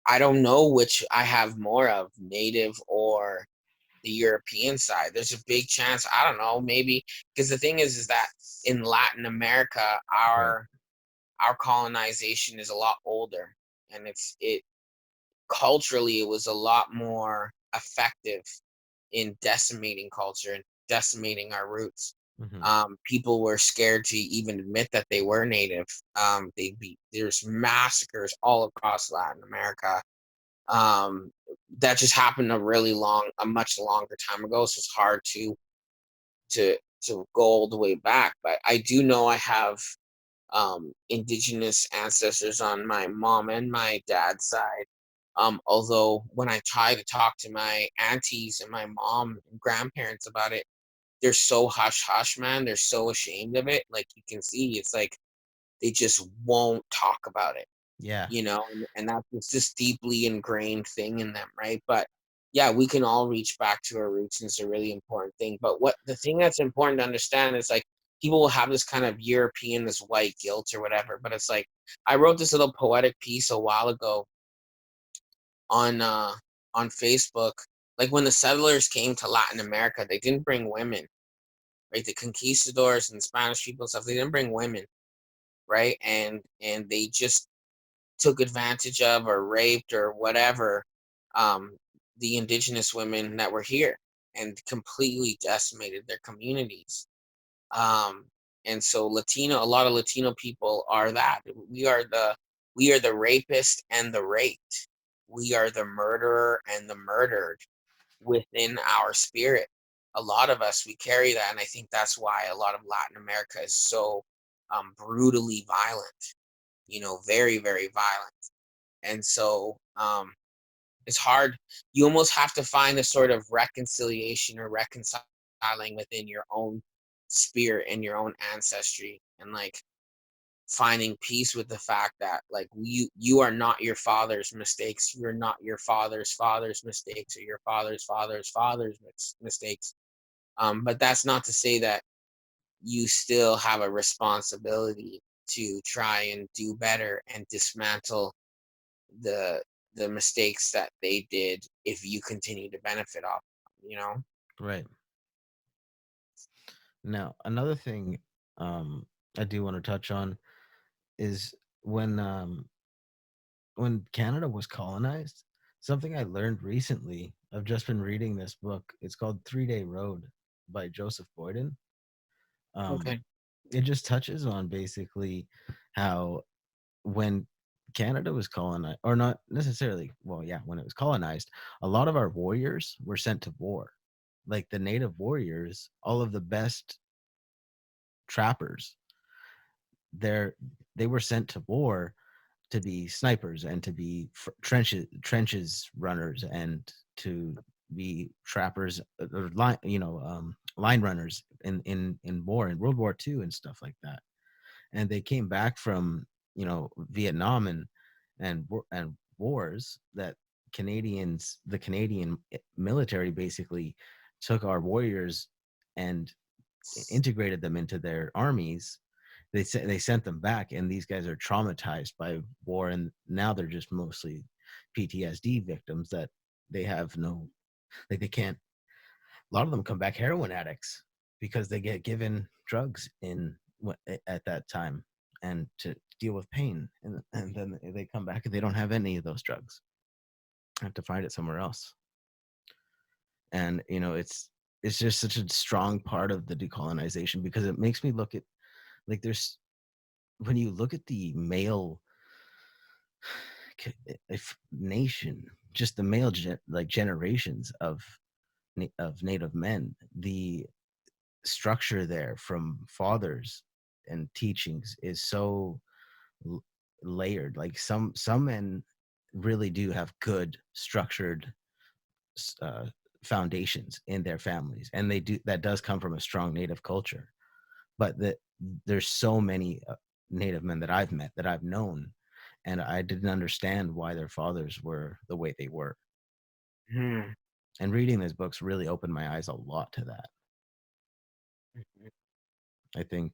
I don't know which I have more of, native or the European side. There's a big chance, I don't know, maybe because the thing is that in Latin America, Right. our colonization is a lot older, and it culturally it was a lot more effective in decimating culture and decimating our roots. Hmm. People were scared to even admit that they were native. There's massacres all across Latin America. Um, that just happened a much longer time ago. So it's hard to go all the way back. But I do know I have indigenous ancestors on my mom and my dad's side. Although when I try to talk to my aunties and my mom and grandparents about it, they're so hush hush, man. They're so ashamed of it. Like you can see, it's like they just won't talk about it, Yeah. and that's just this deeply ingrained thing in them, right? But yeah, we can all reach back to our roots, and it's a really important thing. But what the thing that's important to understand is like people will have this kind of European, this white guilt or whatever. But it's like I wrote this little poetic piece a while ago on uh on Facebook. Like when the settlers came to Latin America, they didn't bring women, right? The conquistadors and Spanish people and stuff, they didn't bring women, right? And they just took advantage of or raped or whatever um the indigenous women that were here and completely decimated their communities. Um, and so a lot of Latino people are that. We are the rapist and the raped. We are the murderer and the murdered within our spirit. A lot of us, we carry that, and I think that's why a lot of Latin America is so brutally violent. Very, very violent. And so it's hard. You almost have to find a sort of reconciliation or reconciling within your own spirit and your own ancestry, and like finding peace with the fact that like you are not your father's mistakes. You're not your father's father's mistakes or your father's father's father's mistakes. But that's not to say that you still have a responsibility to try and do better and dismantle the the mistakes that they did if you continue to benefit off them, Right. Now, another thing I do want to touch on is when Canada was colonized, something I learned recently. I've just been reading this book. It's called 3 Day Road by Joseph Boyden. Um, Okay. it just touches on basically how when Canada was colonized, or not necessarily, well, yeah, when it was colonized, a lot of our warriors were sent to war. Like the native warriors, all of the best trappers, they're they were sent to war to be snipers and to be trenches runners and to be trappers or line runners in war in World War II and stuff like that. And they came back from Vietnam and wars that the Canadian military basically took our warriors and integrated them into their armies. They sent them back, and these guys are traumatized by war, and now they're just mostly PTSD victims that they have no, like they can't. A lot of them come back heroin addicts because they get given drugs at that time and to deal with pain, and then they come back and they don't have any of those drugs. I have to find it somewhere else. And it's just such a strong part of the decolonization because it makes me look at, like, there's when you look at the male if nation, just the male like generations of native men, the structure there from fathers and teachings is so layered. Like some men really do have good structured uh, foundations in their families, and that does come from a strong native culture. But there's so many native men that I've met, that I've known, and I didn't understand why their fathers were the way they were. Hmm. And reading these books really opened my eyes a lot to that. I think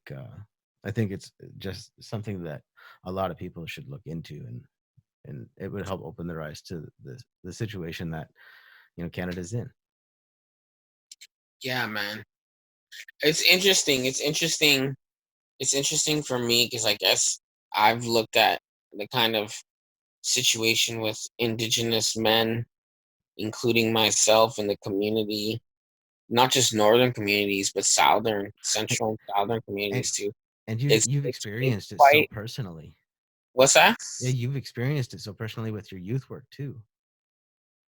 I think it's just something that a lot of people should look into, and it would help open their eyes to the situation that Canada's in. Yeah, man. It's interesting. It's interesting for me because I guess I've looked at the kind of situation with indigenous men, including myself in the community, not just northern communities, but southern, And central and southern and, communities too. and you've It's experienced it so quite. personally. What's that? Yeah, you've experienced it so personally with your youth work too.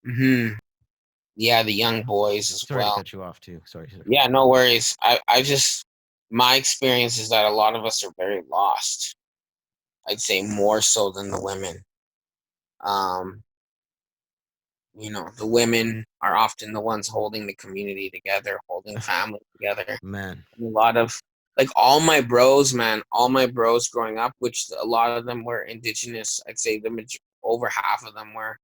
Hmm. Yeah, the young boys as Sorry to well. cut you off too. Sorry, sir. Yeah, no worries. I just my experience is that a lot of us are very lost. I'd say more so than the women. Um, the women are often the ones holding the community together, holding family together. Man, And a lot of like all my bros, man, all my bros growing up, which a lot of them were indigenous. I'd say over half of them were,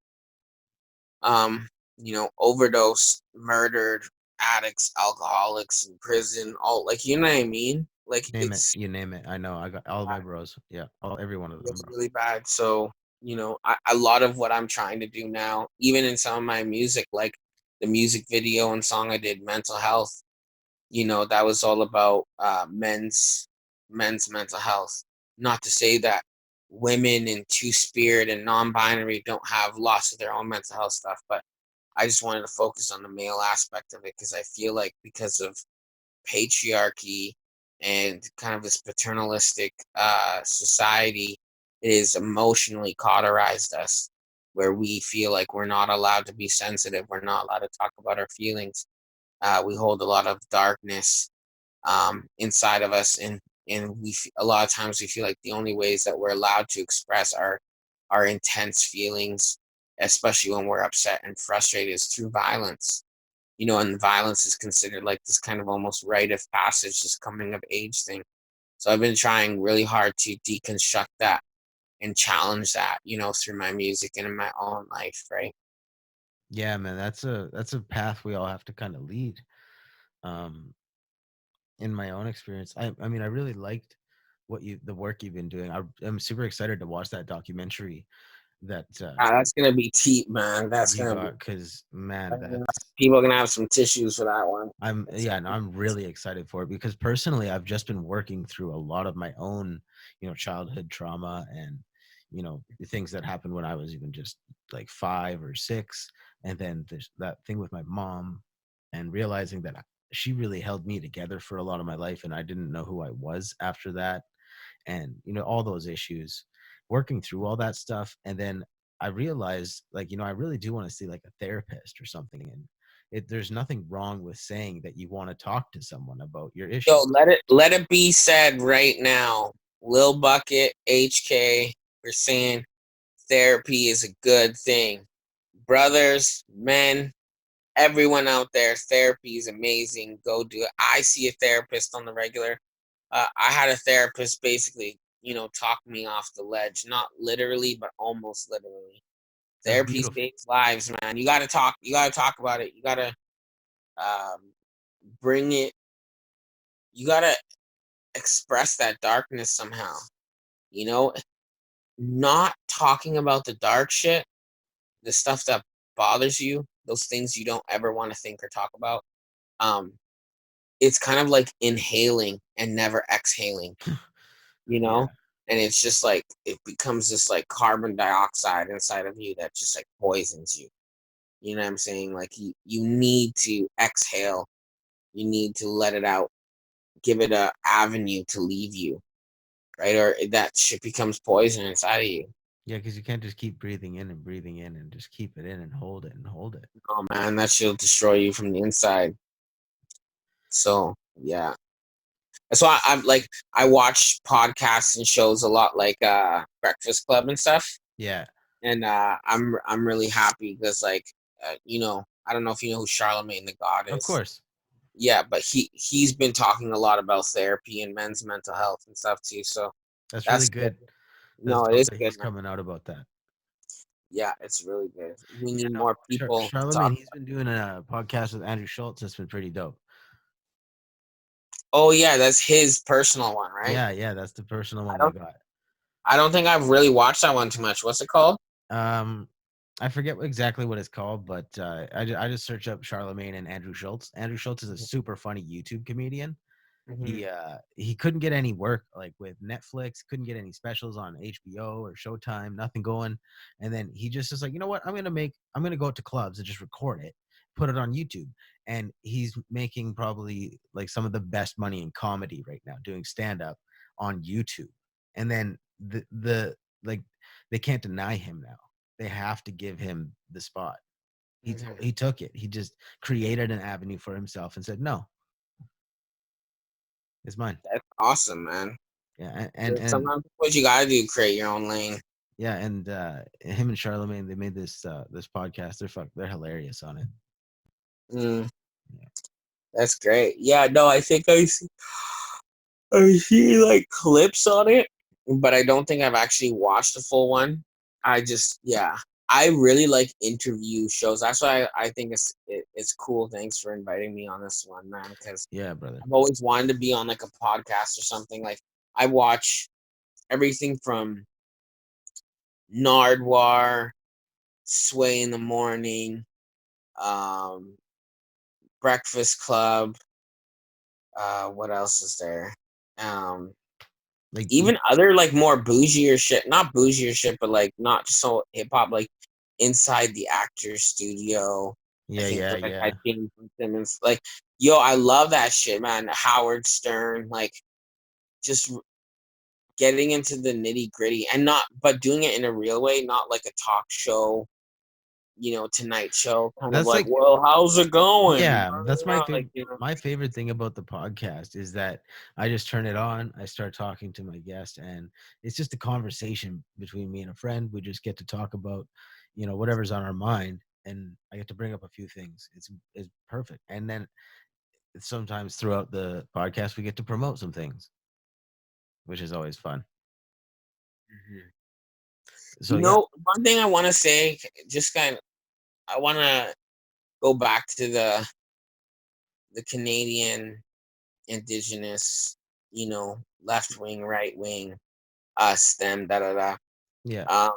overdose, murdered, addicts, alcoholics in prison, all like you know what I mean. Like Name it, you name it. I know. I got all of my bros. Yeah, all every one of them, it's bro. really bad. So, a lot of what I'm trying to do now, even in some of my music, like the music video and song I did, Mental Health, that was all about men's mental health. Not to say that women and two-spirit and non-binary don't have lots of their own mental health stuff, but I just wanted to focus on the male aspect of it because I feel like because of patriarchy and kind of this paternalistic society is emotionally cauterized us, where we feel like we're not allowed to be sensitive, we're not allowed to talk about our feelings. We hold a lot of darkness inside of us, and a lot of times we feel like the only ways that we're allowed to express our intense feelings, especially when we're upset and frustrated, is through violence. And violence is considered like this kind of almost rite of passage, this coming of age thing. So I've been trying really hard to deconstruct that and challenge that, through my music and in my own life, right? Yeah, man, that's a path we all have to kind of lead. Um, in my own experience, I mean, I really liked the work you've been doing. I'm super excited to watch that documentary that That's gonna be deep, man. That's you gonna be. got, because man, that's People are gonna have some tissues for that one. I'm That's yeah, no, I'm really excited for it because personally I've just been working through a lot of my own, childhood trauma and, the things that happened when I was even just like 5 or 6. And then there's that thing with my mom and realizing that she really held me together for a lot of my life and I didn't know who I was after that. And, all those issues, working through all that stuff. And then I realized, like, I really do want to see like a therapist or something. And there's nothing wrong with saying that you want to talk to someone about your Yo, issues. let it be said right now. Lil Bucket, HK, we're saying therapy is a good thing. Brothers, men, everyone out there, therapy is amazing. Go do it. I see a therapist on the regular. I had a therapist basically, talk me off the ledge, not literally, but almost literally. That's Therapy beautiful. saves lives, man. You gotta talk. You gotta talk about it. You gotta um, bring it. You gotta express that darkness somehow. You know, not talking about the dark shit, the stuff that bothers you, those things you don't ever want to think or talk about. Um, it's kind of like inhaling and never exhaling, you know? Yeah. And it's just like it becomes this like carbon dioxide inside of you that just like poisons you. You know what I'm saying? Like you need to exhale. You need to let it out. Give it a avenue to leave you, right? Or that shit becomes poison inside of you. Yeah, because you can't just keep breathing in and just keep it in and hold it and hold it. Oh man, that shit'll destroy you from the inside. So yeah. That's why I'm like I watch podcasts and shows a lot like Breakfast Club and stuff. Yeah, And I'm really happy because like I don't know if you know who Charlemagne the God of is. course. Yeah, but he's been talking a lot about therapy and men's mental health and stuff too. So That's really that's good. good. That's No, it dope is that good, he's man. coming out about that. Yeah, it's really good. We Yeah, need no, more people to Charlemagne, talk. he's been doing a podcast with Andrew Schultz. That's been pretty dope. Oh yeah, that's his personal one, right? Yeah, yeah, that's the personal I one they don't got. I don't think I've really watched that one too much. What's it called? Um, I forget exactly what it's called, but I just search up Charlemagne and Andrew Schultz. Andrew Schultz is a super funny YouTube comedian. Mm-hmm. He couldn't get any work like with Netflix, couldn't get any specials on HBO or Showtime, nothing going. And then he just is like, you know what? I'm gonna go out to clubs and just record it, put it on YouTube. And he's making probably like some of the best money in comedy right now, doing stand up on YouTube. And then the like they can't deny him now. They have to give him the spot. Mm-hmm. He took it. He just created an avenue for himself and said, "No, it's mine." That's awesome, man. Yeah, Sometimes what you gotta do, create your own lane. yeah, and him and Charlemagne, they made this podcast. They're hilarious on it. Mm, Yeah. that's great. Yeah, no, I see like clips on it, but I don't think I've actually watched the full one. I just yeah. I really like interview shows. That's why I think it's cool. Thanks for inviting me on this one, man. Because Yeah, brother. I've always wanted to be on like a podcast or something. Like I watch everything from Nardwar, Sway in the Morning, um, Breakfast Club. What else is there? Um, Like, Even other like more bougier shit, not bougier shit, but like not so hip hop, like Inside the Actors Studio. I yeah, think yeah, like I yeah. came from Simmons. Like, yo, I love that shit, man. Howard Stern, like just getting into the nitty gritty and not, but doing it in a real way, not like a talk show, Tonight Show, kind of That's like, like, well, how's it going? yeah, that's my Like, favorite. My favorite thing about the podcast is that I just turn it on, I start talking to my guest, and it's just a conversation between me and a friend. We just get to talk about, whatever's on our mind, and I get to bring up a few things. It's perfect. And then sometimes throughout the podcast, we get to promote some things, which is always fun. Mhm. So yeah, One thing I want to say, just kind of, I want to go back to the Canadian Indigenous, left wing, right wing, us, them, da da da. yeah, Um,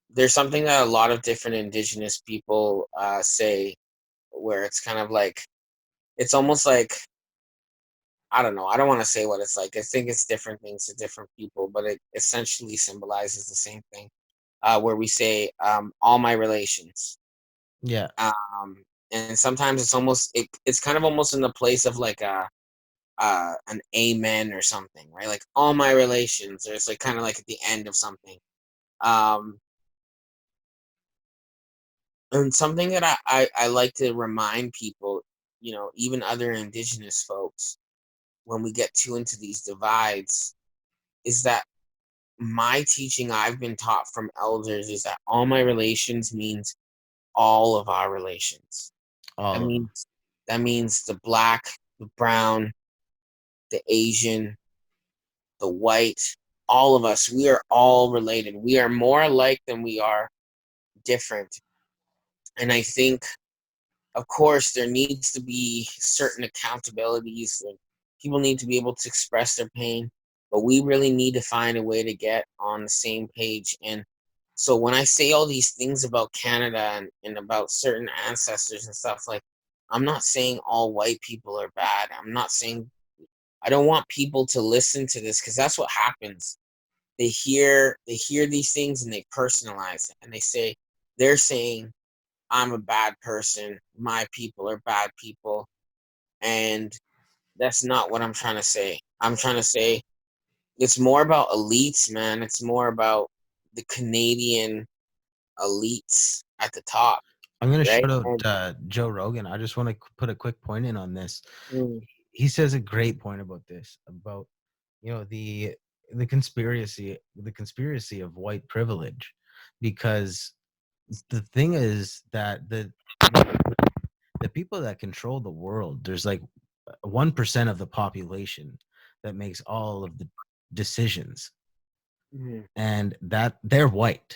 there's something that a lot of different Indigenous people say, where it's kind of like it's almost like I don't know. I don't want to say what it's like. I think it's different things to different people, but it essentially symbolizes the same thing. Where we say all my relations. yeah. And sometimes it's kind of almost in the place of like an amen or something, right? Like all my relations, or it's like kind of like at the end of something. Um, and something that I like to remind people, even other indigenous folks, when we get too into these divides, is that my teaching I've been taught from elders is that all my relations means all of our relations. That All of them. means that means the black, the brown, the Asian, the white, all of us, we are all related. We are more alike than we are different. And I think, of course, there needs to be certain accountabilities. And people need to be able to express their pain, but we really need to find a way to get on the same page. And so when I say all these things about Canada and about certain ancestors and stuff, like, I'm not saying all white people are bad. I'm not saying I don't want people to listen to this because that's what happens. They hear these things and they personalize it and they say they're saying I'm a bad person, my people are bad people, and that's not what I'm trying to say. I'm trying to say it's more about elites, man. It's more about the Canadian elites at the top, I'm gonna right? shout out And Joe Rogan. I just want to put a quick point in on this. mm, He says a great point about this, about the conspiracy of white privilege, because the thing is that the people that control the world, there's like 1% of the population that makes all of the decisions, mm, and that they're white,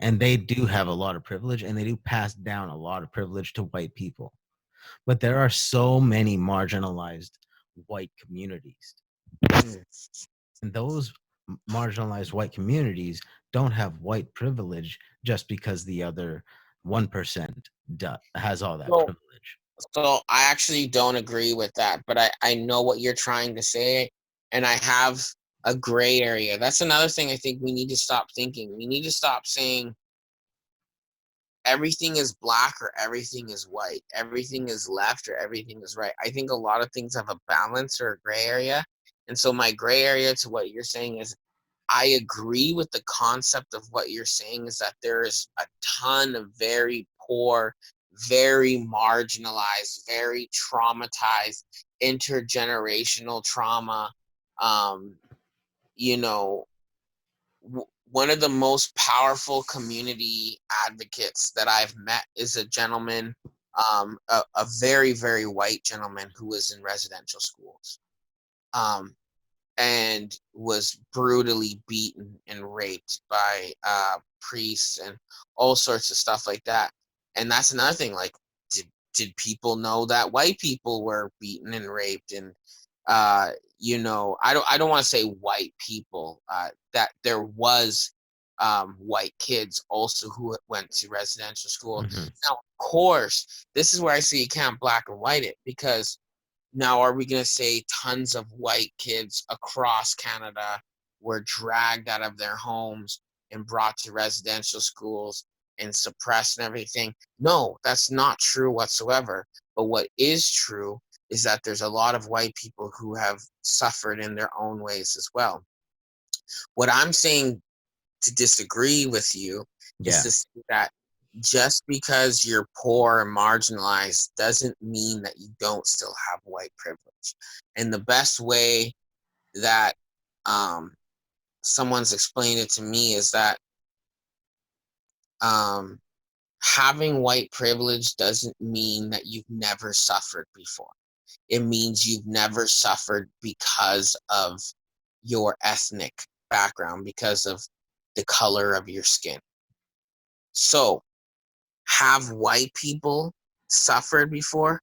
and they do have a lot of privilege, and they do pass down a lot of privilege to white people. But there are so many marginalized white communities, mm. and those marginalized white communities don't have white privilege just because the other 1% has all that so privilege. so I actually don't agree with that, but I know what you're trying to say, and I have a gray area. That's another thing I think we need to stop thinking. We need to stop saying everything is black or everything is white, everything is left or everything is right. I think a lot of things have a balance or a gray area. And so my gray area to what you're saying is I agree with the concept of what you're saying is that there is a ton of very poor, very marginalized, very traumatized, intergenerational trauma. Um, you know, One of the most powerful community advocates that I've met is a gentleman, a very, very white gentleman who was in residential schools. Um, and was brutally beaten and raped by priests and all sorts of stuff like that. And that's another thing. Like, did people know that white people were beaten and raped? And uh, I don't want to say white people. That there was white kids also who went to residential school. Hmm. Now, of course, this is where I say you can't black and white it, because now, are we going to say tons of white kids across Canada were dragged out of their homes and brought to residential schools and suppressed and everything? No, that's not true whatsoever. But what is true is that there's a lot of white people who have suffered in their own ways as well. What I'm saying to disagree with you is Yeah, to say that just because you're poor and marginalized doesn't mean that you don't still have white privilege. And the best way that um, someone's explained it to me is that um, having white privilege doesn't mean that you've never suffered before. It means you've never suffered because of your ethnic background, because of the color of your skin. So, have white people suffered before?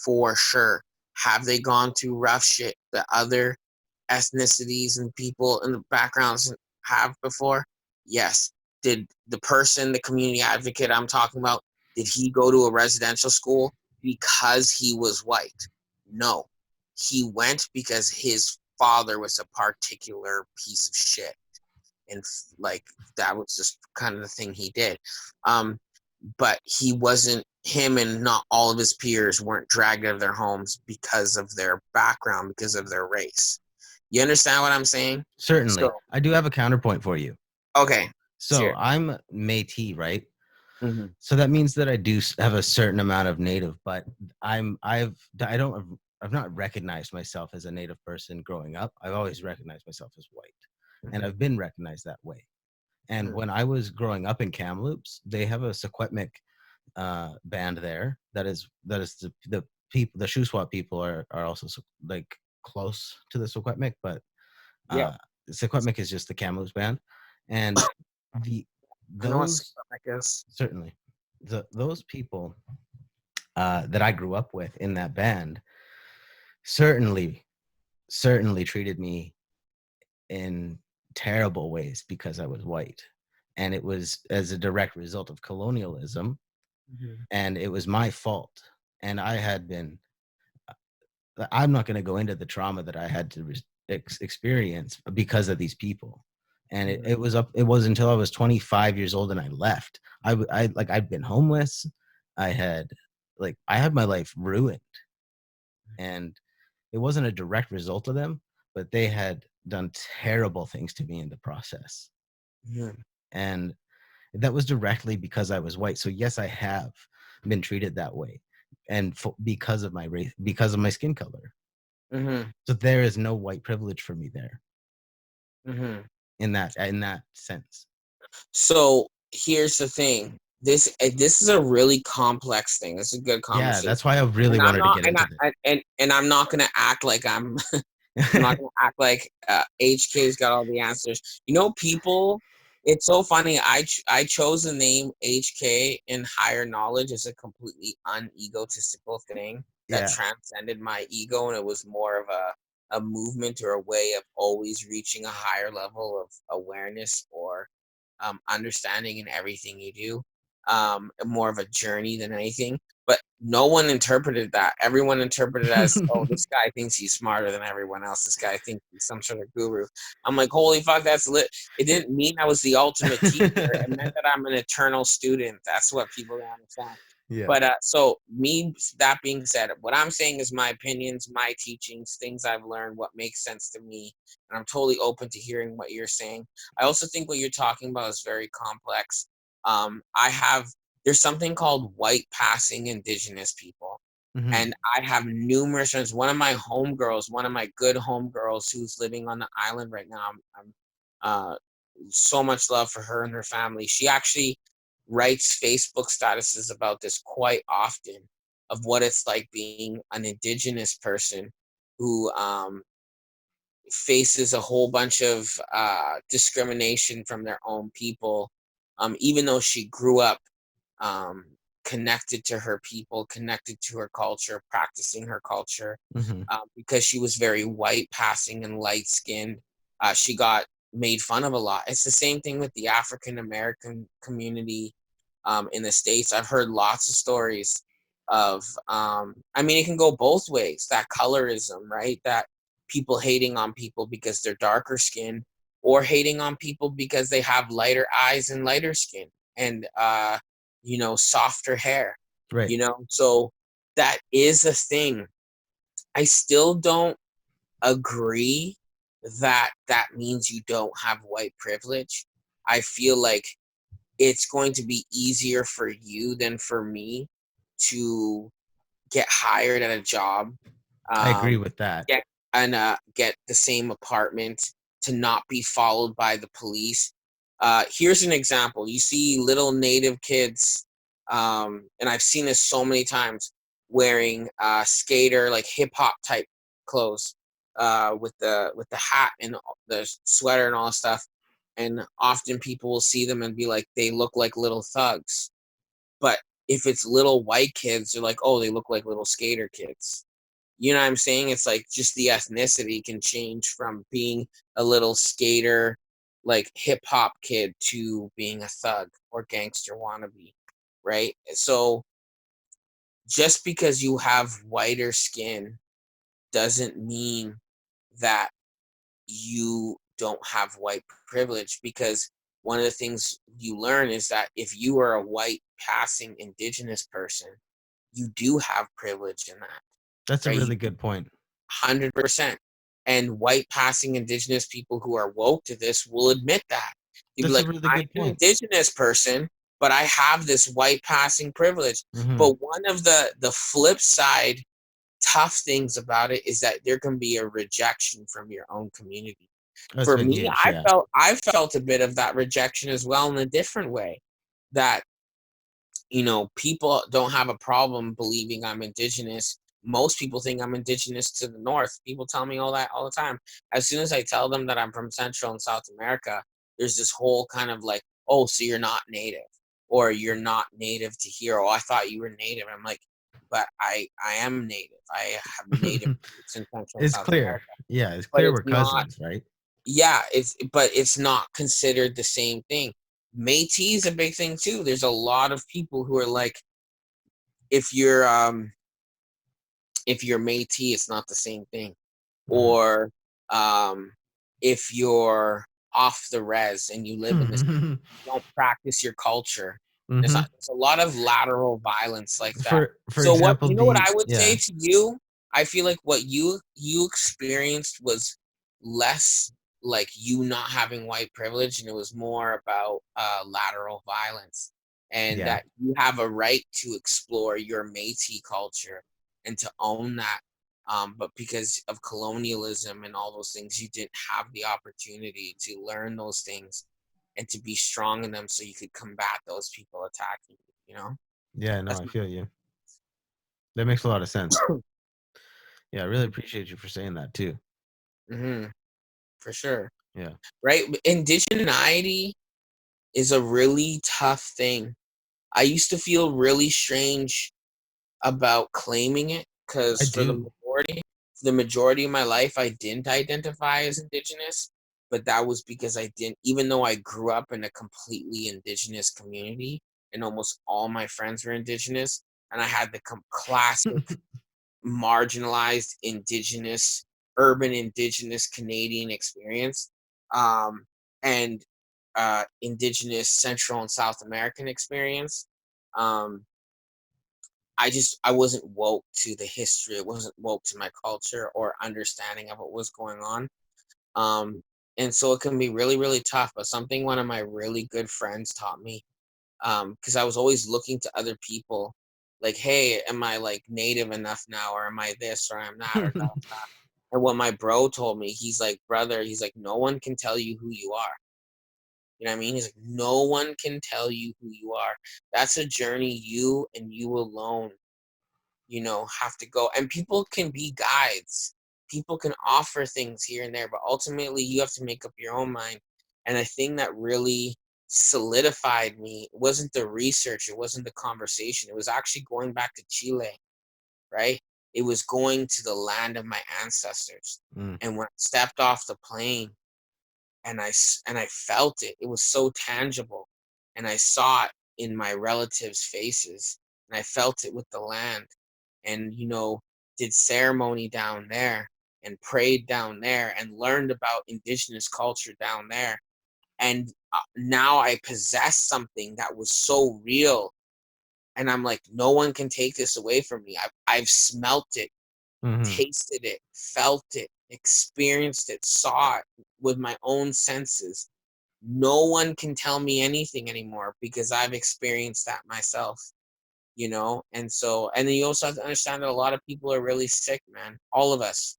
For sure. Have they gone through rough shit that other ethnicities and people in the backgrounds have before? Yes. Did the person, the community advocate I'm talking about, did he go to a residential school because he was white? No. He went because his father was a particular piece of shit. And like, that was just kind of the thing he did. Um, but he wasn't, him and not all of his peers weren't dragged out of their homes because of their background, because of their race. You understand what I'm saying? certainly. So, I do have a counterpoint for you. okay, So sure. I'm Métis, right? Mm-hmm. So that means that I do have a certain amount of native, but I don't I've not recognized myself as a native person growing up. I've always recognized myself as white, and Mm-hmm. I've been recognized that way. And when I was growing up in Kamloops, they have a Secwepemc band there. That is the people, the Shuswap people are also like close to the Secwepemc, but Yeah, uh, Secwepemc is just the Kamloops band, and the I know what those I guess. certainly those people that I grew up with in that band certainly treated me in terrible ways because I was white, and it was as a direct result of colonialism, Mm-hmm. and it was my fault. And I had been I'm not going to go into the trauma that I had to experience because of these people. And Mm-hmm. it was until I was 25 years old and I left. Like I'd been homeless. I had I had my life ruined, and it wasn't a direct result of them, but they had done terrible things to me in the process. Mm-hmm. And that was directly because I was white. So yes, I have been treated that way, and because of my race, because of my skin color. Mm-hmm. So there is no white privilege for me there Mm-hmm. in that sense. So here's the thing. This is a really complex thing. This is a good Yeah, conversation, that's why I really and I'm wanted to not, get into and I'm not gonna act like I'm not this. gonna act like HK's got all the answers. People, it's so funny. I chose the name HK in higher knowledge as a completely unegotistical thing that Yeah. transcended my ego, and it was more of a movement or a way of always reaching a higher level of awareness or understanding in everything you do. More of a journey than anything, but no one interpreted that. Everyone interpreted it as, oh, this guy thinks he's smarter than everyone else. This guy thinks he's some sort of guru. I'm like, holy fuck, that's lit. It didn't mean I was the ultimate teacher. It meant that I'm an eternal student. That's what people don't understand. Yeah. But so me, that being said, what I'm saying is my opinions, my teachings, things I've learned, what makes sense to me, and I'm totally open to hearing what you're saying. I also think what you're talking about is very complex. I have There's something called white passing indigenous people. Hmm. And I have numerous friends. One of my homegirls, one of my good homegirls who's living on the island right now, I'm uh, so much love for her and her family. She actually writes Facebook statuses about this quite often, of what it's like being an indigenous person who faces a whole bunch of discrimination from their own people, even though she grew up um, connected to her people, connected to her culture, practicing her culture, Mhm. because she was very white passing and light skinned. She got made fun of a lot. It's the same thing with the African American community in the States. I've heard lots of stories of, I mean, it can go both ways, that colorism, right? That people hating on people because they're darker skin, or hating on people because they have lighter eyes and lighter skin and, softer hair, Right. So that is a thing. I still don't agree that that means you don't have white privilege. I feel like it's going to be easier for you than for me to get hired at a job, I agree um, with that. get the same apartment, to not be followed by the police. Here's an example. You see little native kids, and I've seen this so many times, wearing skater like hip hop type clothes, with the hat and the sweater and all that stuff. And often people will see them and be like, they look like little thugs. But if it's little white kids, they're like, oh, they look like little skater kids. You know what I'm saying? It's like just the ethnicity can change from being a little skater, like hip hop kid, to being a thug or gangster wannabe, right? So just because you have whiter skin doesn't mean that you don't have white privilege, because one of the things you learn is that if you are a white passing indigenous person, you do have privilege in that, That's a right? really good point. 100%. And white passing indigenous people who are woke to this will admit that. You'd be That's a like, really I'm good an point. indigenous person, but I have this white passing privilege. Mhm. But one of the flip side tough things about it is that there can be a rejection from your own community. That's For been me, huge, yeah. I felt a bit of that rejection as well, in a different way. That, people don't have a problem believing I'm indigenous. Most people think I'm indigenous to the north. People tell me all that all the time. As soon as I tell them that I'm from Central and South America, there's this whole kind of like, oh, so you're not native, or you're not native to here. Oh, I thought you were native. I'm like, but I am native. I have native roots in Central and It's South clear. America. Yeah, it's But clear it's we're not, cousins, right? yeah, it's not considered the same thing. Métis is a big thing too. There's a lot of people who are like, if you're Métis, it's not the same thing. Mhm. Or if you're off the res and you live in this, don't practice your culture. Mhm. There's a lot of lateral violence like that. For So what example, you know what the I would say yeah. to you? I feel like what you experienced was less like you not having white privilege, and it was more about lateral violence, and Yeah. that you have a right to explore your Métis culture and to own that. But because of colonialism and all those things, you didn't have the opportunity to learn those things and to be strong in them, so you could combat those people attacking you. Yeah, no, That's I feel you. That makes a lot of sense. my Yeah, I really appreciate you for saying that too. hmm for sure. Yeah. Right? Indigeneity is a really tough thing. I used to feel really strange about claiming it, I because do. the majority of my life I didn't identify as indigenous, but that was because I didn't, even though I grew up in a completely indigenous community and almost all my friends were indigenous, and I had the classic marginalized indigenous, urban indigenous Canadian experience, um, and indigenous Central and South American experience. Um, I wasn't woke to the history. It wasn't woke to my culture or understanding of what was going on. Um, and so it can be really, really tough. But something one of my really good friends taught me, because I was always looking to other people, like, hey, am I like native enough now, or am I this, or I'm that, or that. And what my bro told me, he's like, brother, he's like, no one can tell you who you are. You know what I mean? He's like, no one can tell you who you are. That's a journey you and you alone, have to go. And people can be guides. people can offer things here and there, but ultimately you have to make up your own mind. And the thing that really solidified me wasn't the research, it wasn't the conversation. It was actually going back to Chile, right? It was going to the land of my ancestors. Mm. And when I stepped off the plane and I felt it, it was so tangible. And I saw it in my relatives' faces, and I felt it with the land, and did ceremony down there and prayed down there and learned about indigenous culture down there. And now I possess something that was so real, and I'm like, no one can take this away from me. I've smelt it, Mhm. tasted it, felt it, experienced it, saw it with my own senses. No one can tell me anything anymore because I've experienced that myself. And then you also have to understand that a lot of people are really sick, man. All of us,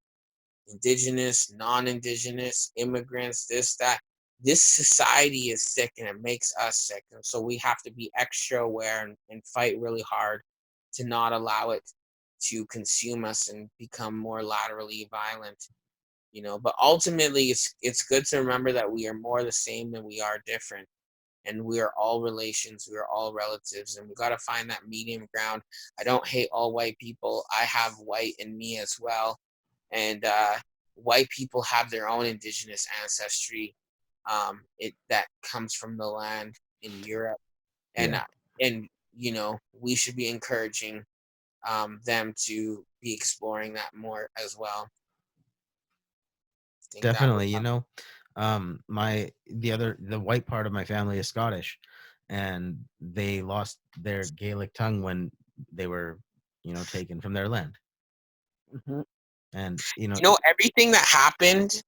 indigenous, non-indigenous, immigrants, this, that. This society is sick and it makes us sick. And so we have to be extra aware and fight really hard to not allow it to consume us and become more laterally violent. But ultimately it's good to remember that we are more the same than we are different, and we are all relations, we are all relatives, and we got to find that medium ground. I don't hate all white people. I have white in me as well, and white people have their own indigenous ancestry, it that comes from the land in Europe, and Yeah. uh, and we should be encouraging them to be exploring that more as well. I think that would Definitely, the white part of my family is Scottish, and they lost their Gaelic tongue when they were, taken from their land. Mhm. And, Everything that happened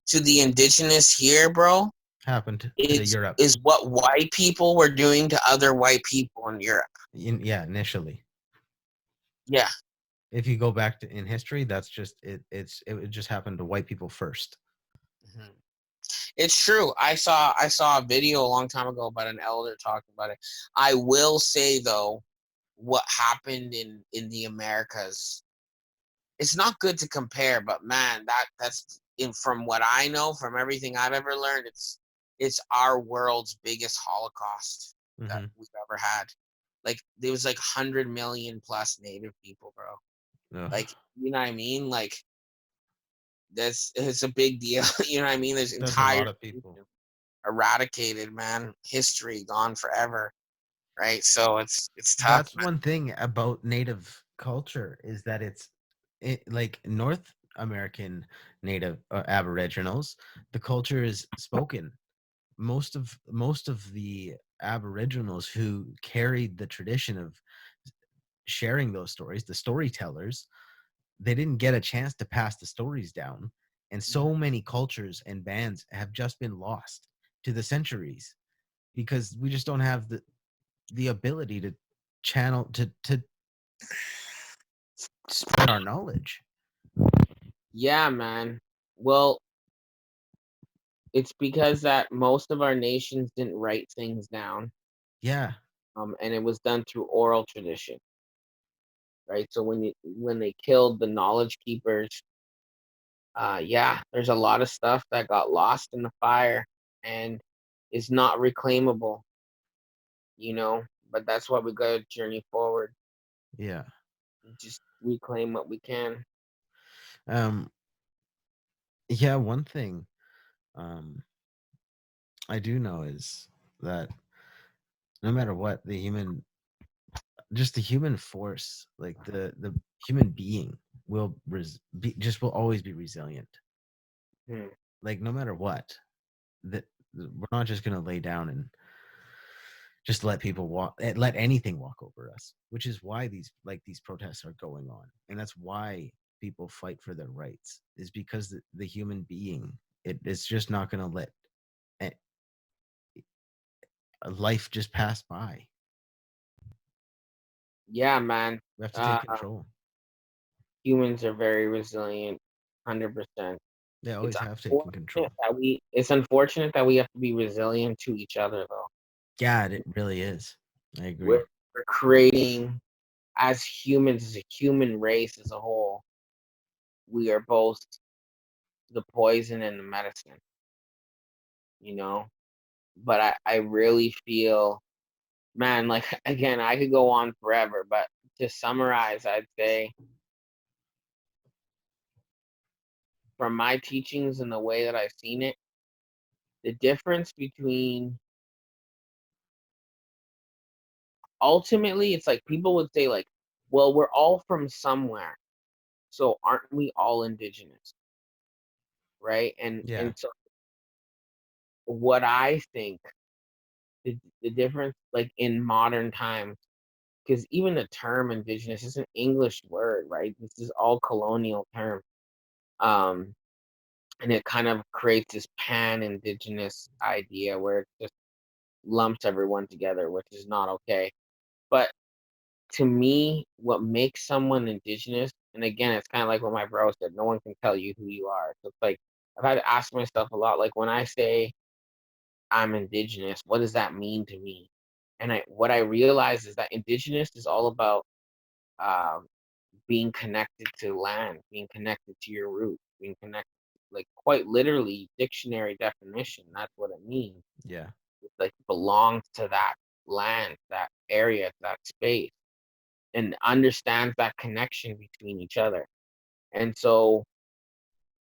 to the indigenous here, bro, happened to is Europe. is what white people were doing to other white people in Europe. Yeah, initially. Yeah. If you go back to in history, that's just it just happened to white people first. Mhm. It's true. I saw a video a long time ago about an elder talking about it. I will say though, what happened in the Americas, it's not good to compare, but man, that's in from what I know, from everything I've ever learned, it's our world's biggest Holocaust that Mhm. we've ever had. Like there was like 100 million plus native people, bro. Ugh. Like, you know what I mean? Like it's a big deal. You know what I mean? There's That's a entire lot of people. nations eradicated, man. History gone forever, right? So it's tough, That's one thing about native culture is that like North American native aboriginals, the culture is spoken. Most of the aboriginals who carried the tradition of sharing those stories, the storytellers, they didn't get a chance to pass the stories down, and man. so many cultures and bands have just been lost to the centuries because we just don't have the ability to channel to spread our knowledge. Yeah, man. Well, it's because that most of our nations didn't write things down, Yeah, and it was done through oral tradition, right? So when they killed the knowledge keepers, yeah, there's a lot of stuff that got lost in the fire and is not reclaimable, you know. But that's why we got to journey forward yeah. and just reclaim what we can. um yeah, one thing um I do know is that no matter what, the human force, like the human being just will always be resilient. Hmm. Like no matter what, that we're not just going to lay down and just let people let anything walk over us, which is why these protests are going on, and that's why people fight for their rights, is because the human being, it's just not going to let a, a life just pass by. Yeah, man. We have to Uh, take control. Humans are very resilient, 100%. They It's always have taken unfortunate control. that we have to be resilient to each other though. Yeah, it really is. I agree. We're creating, as humans, as a human race as a whole, we are both the poison and the medicine, you know? But I really feel, man, like again, I could go on forever, but to summarize, I'd say from my teachings and the way that I've seen it, the difference between ultimately it's like people would say like, well, we're all from somewhere, so aren't we all indigenous, right? And Yeah. so what I think the difference like in modern times, because even the term indigenous is an English word, right? This is all colonial term. Um, and it kind of creates this pan-indigenous idea where it just lumps everyone together, which is not okay. But to me, what makes someone indigenous, and again, it's kind of like what my bro said, no one can tell you who you are. So it's like I've had to ask myself a lot, like when I say I'm indigenous, what does that mean to me? And what I realize is that indigenous is all about um, being connected to land, being connected to your roots, being connected, like quite literally, dictionary definition. That's what it means. Yeah. It like belongs to that land, that area, that space, and understands that connection between each other. And so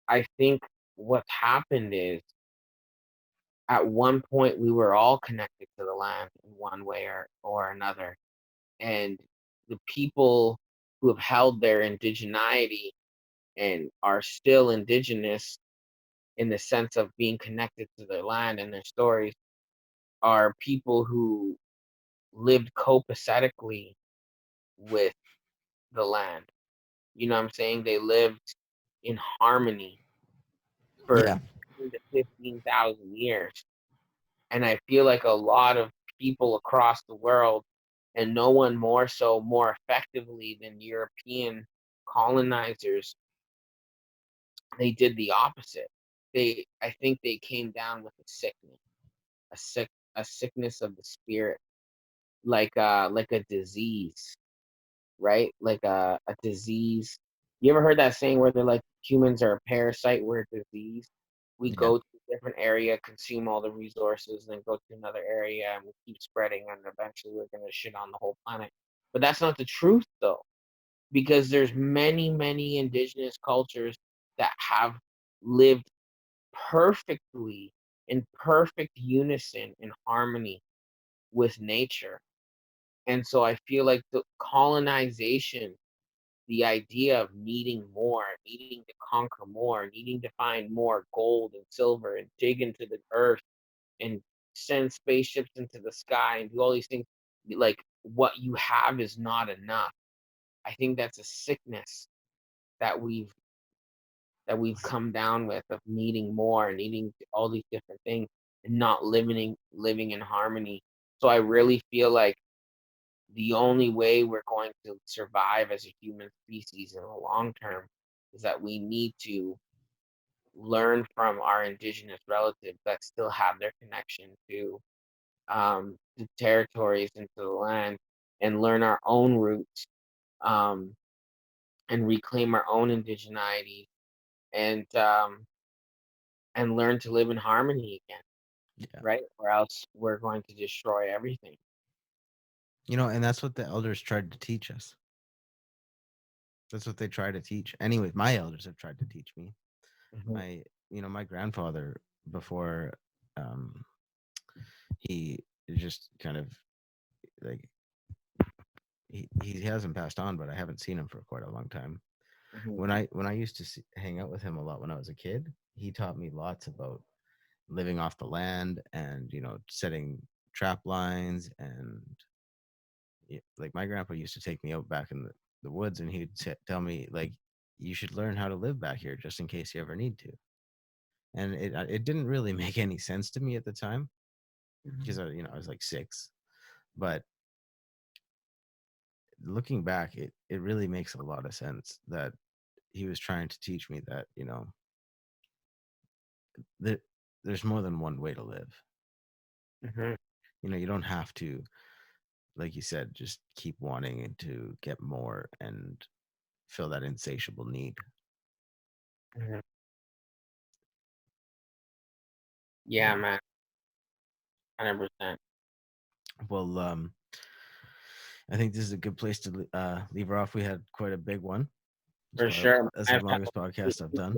I think what's happened is at one point we were all connected to the land in one way or another. And the people who have held their indigeneity and are still indigenous in the sense of being connected to their land and their stories are people who lived copacetically with the land. You know what I'm saying? They lived in harmony for Yeah. 10 to 15,000 years. And I feel like a lot of people across the world, and no one more so more effectively than European colonizers, they did the opposite. I think they came down with a sickness, a sick, a sickness of the spirit, like a disease, right? Like a disease. You ever heard that saying where they're like humans are a parasite, we're a disease? We Yeah. go to a different area, consume all the resources, then go to another area and we keep spreading and eventually we're gonna shit on the whole planet. But that's not the truth though, because there's many, many indigenous cultures that have lived perfectly in perfect unison in harmony with nature. And so I feel like the colonization, the idea of needing more, needing to conquer more, needing to find more gold and silver and dig into the earth and send spaceships into the sky and do all these things, like what you have is not enough. I think that's a sickness that we've come down with of needing more, needing all these different things and not living in harmony. So I really feel like the only way we're going to survive as a human species in the long term is that we need to learn from our indigenous relatives that still have their connection to the territories and to the land and learn our own roots um, and reclaim our own indigeneity and learn to live in harmony again, Yeah. right? Or else we're going to destroy everything. And that's what the elders tried to teach us. That's what they try to teach. Anyway, my elders have tried to teach me. Hmm. My grandfather, before um he just kind of like he hasn't passed on, but I haven't seen him for quite a long time. Hmm. When I used to hang out with him a lot when I was a kid, he taught me lots about living off the land and setting trap lines. And like my grandpa used to take me out back in the woods, and he'd tell me like, you should learn how to live back here just in case you ever need to. And it didn't really make any sense to me at the time because I was like 6. But looking back, it really makes a lot of sense that he was trying to teach me that there, there's more than one way to live. Hmm. You don't have to, like you said, just keep wanting to get more and fill that insatiable need. Mhm. Yeah, man, 100%. Well, I think this is a good place to leave her off. We had quite a big one. For sure. That's I the have longest podcast I've done.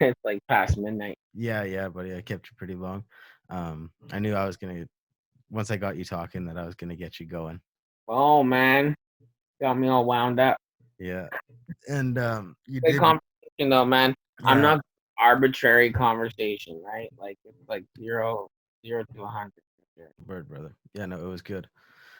It's like past midnight. Yeah, yeah, buddy. I kept you pretty long. I knew I was gonna once I got you talking that I was gonna get you going. Oh man, got me all wound up. Yeah, and you Good did. conversation though, man. I'm Yeah, not arbitrary conversation, right? Like it's like zero to 100. For sure. word, brother. Yeah, no, it was good.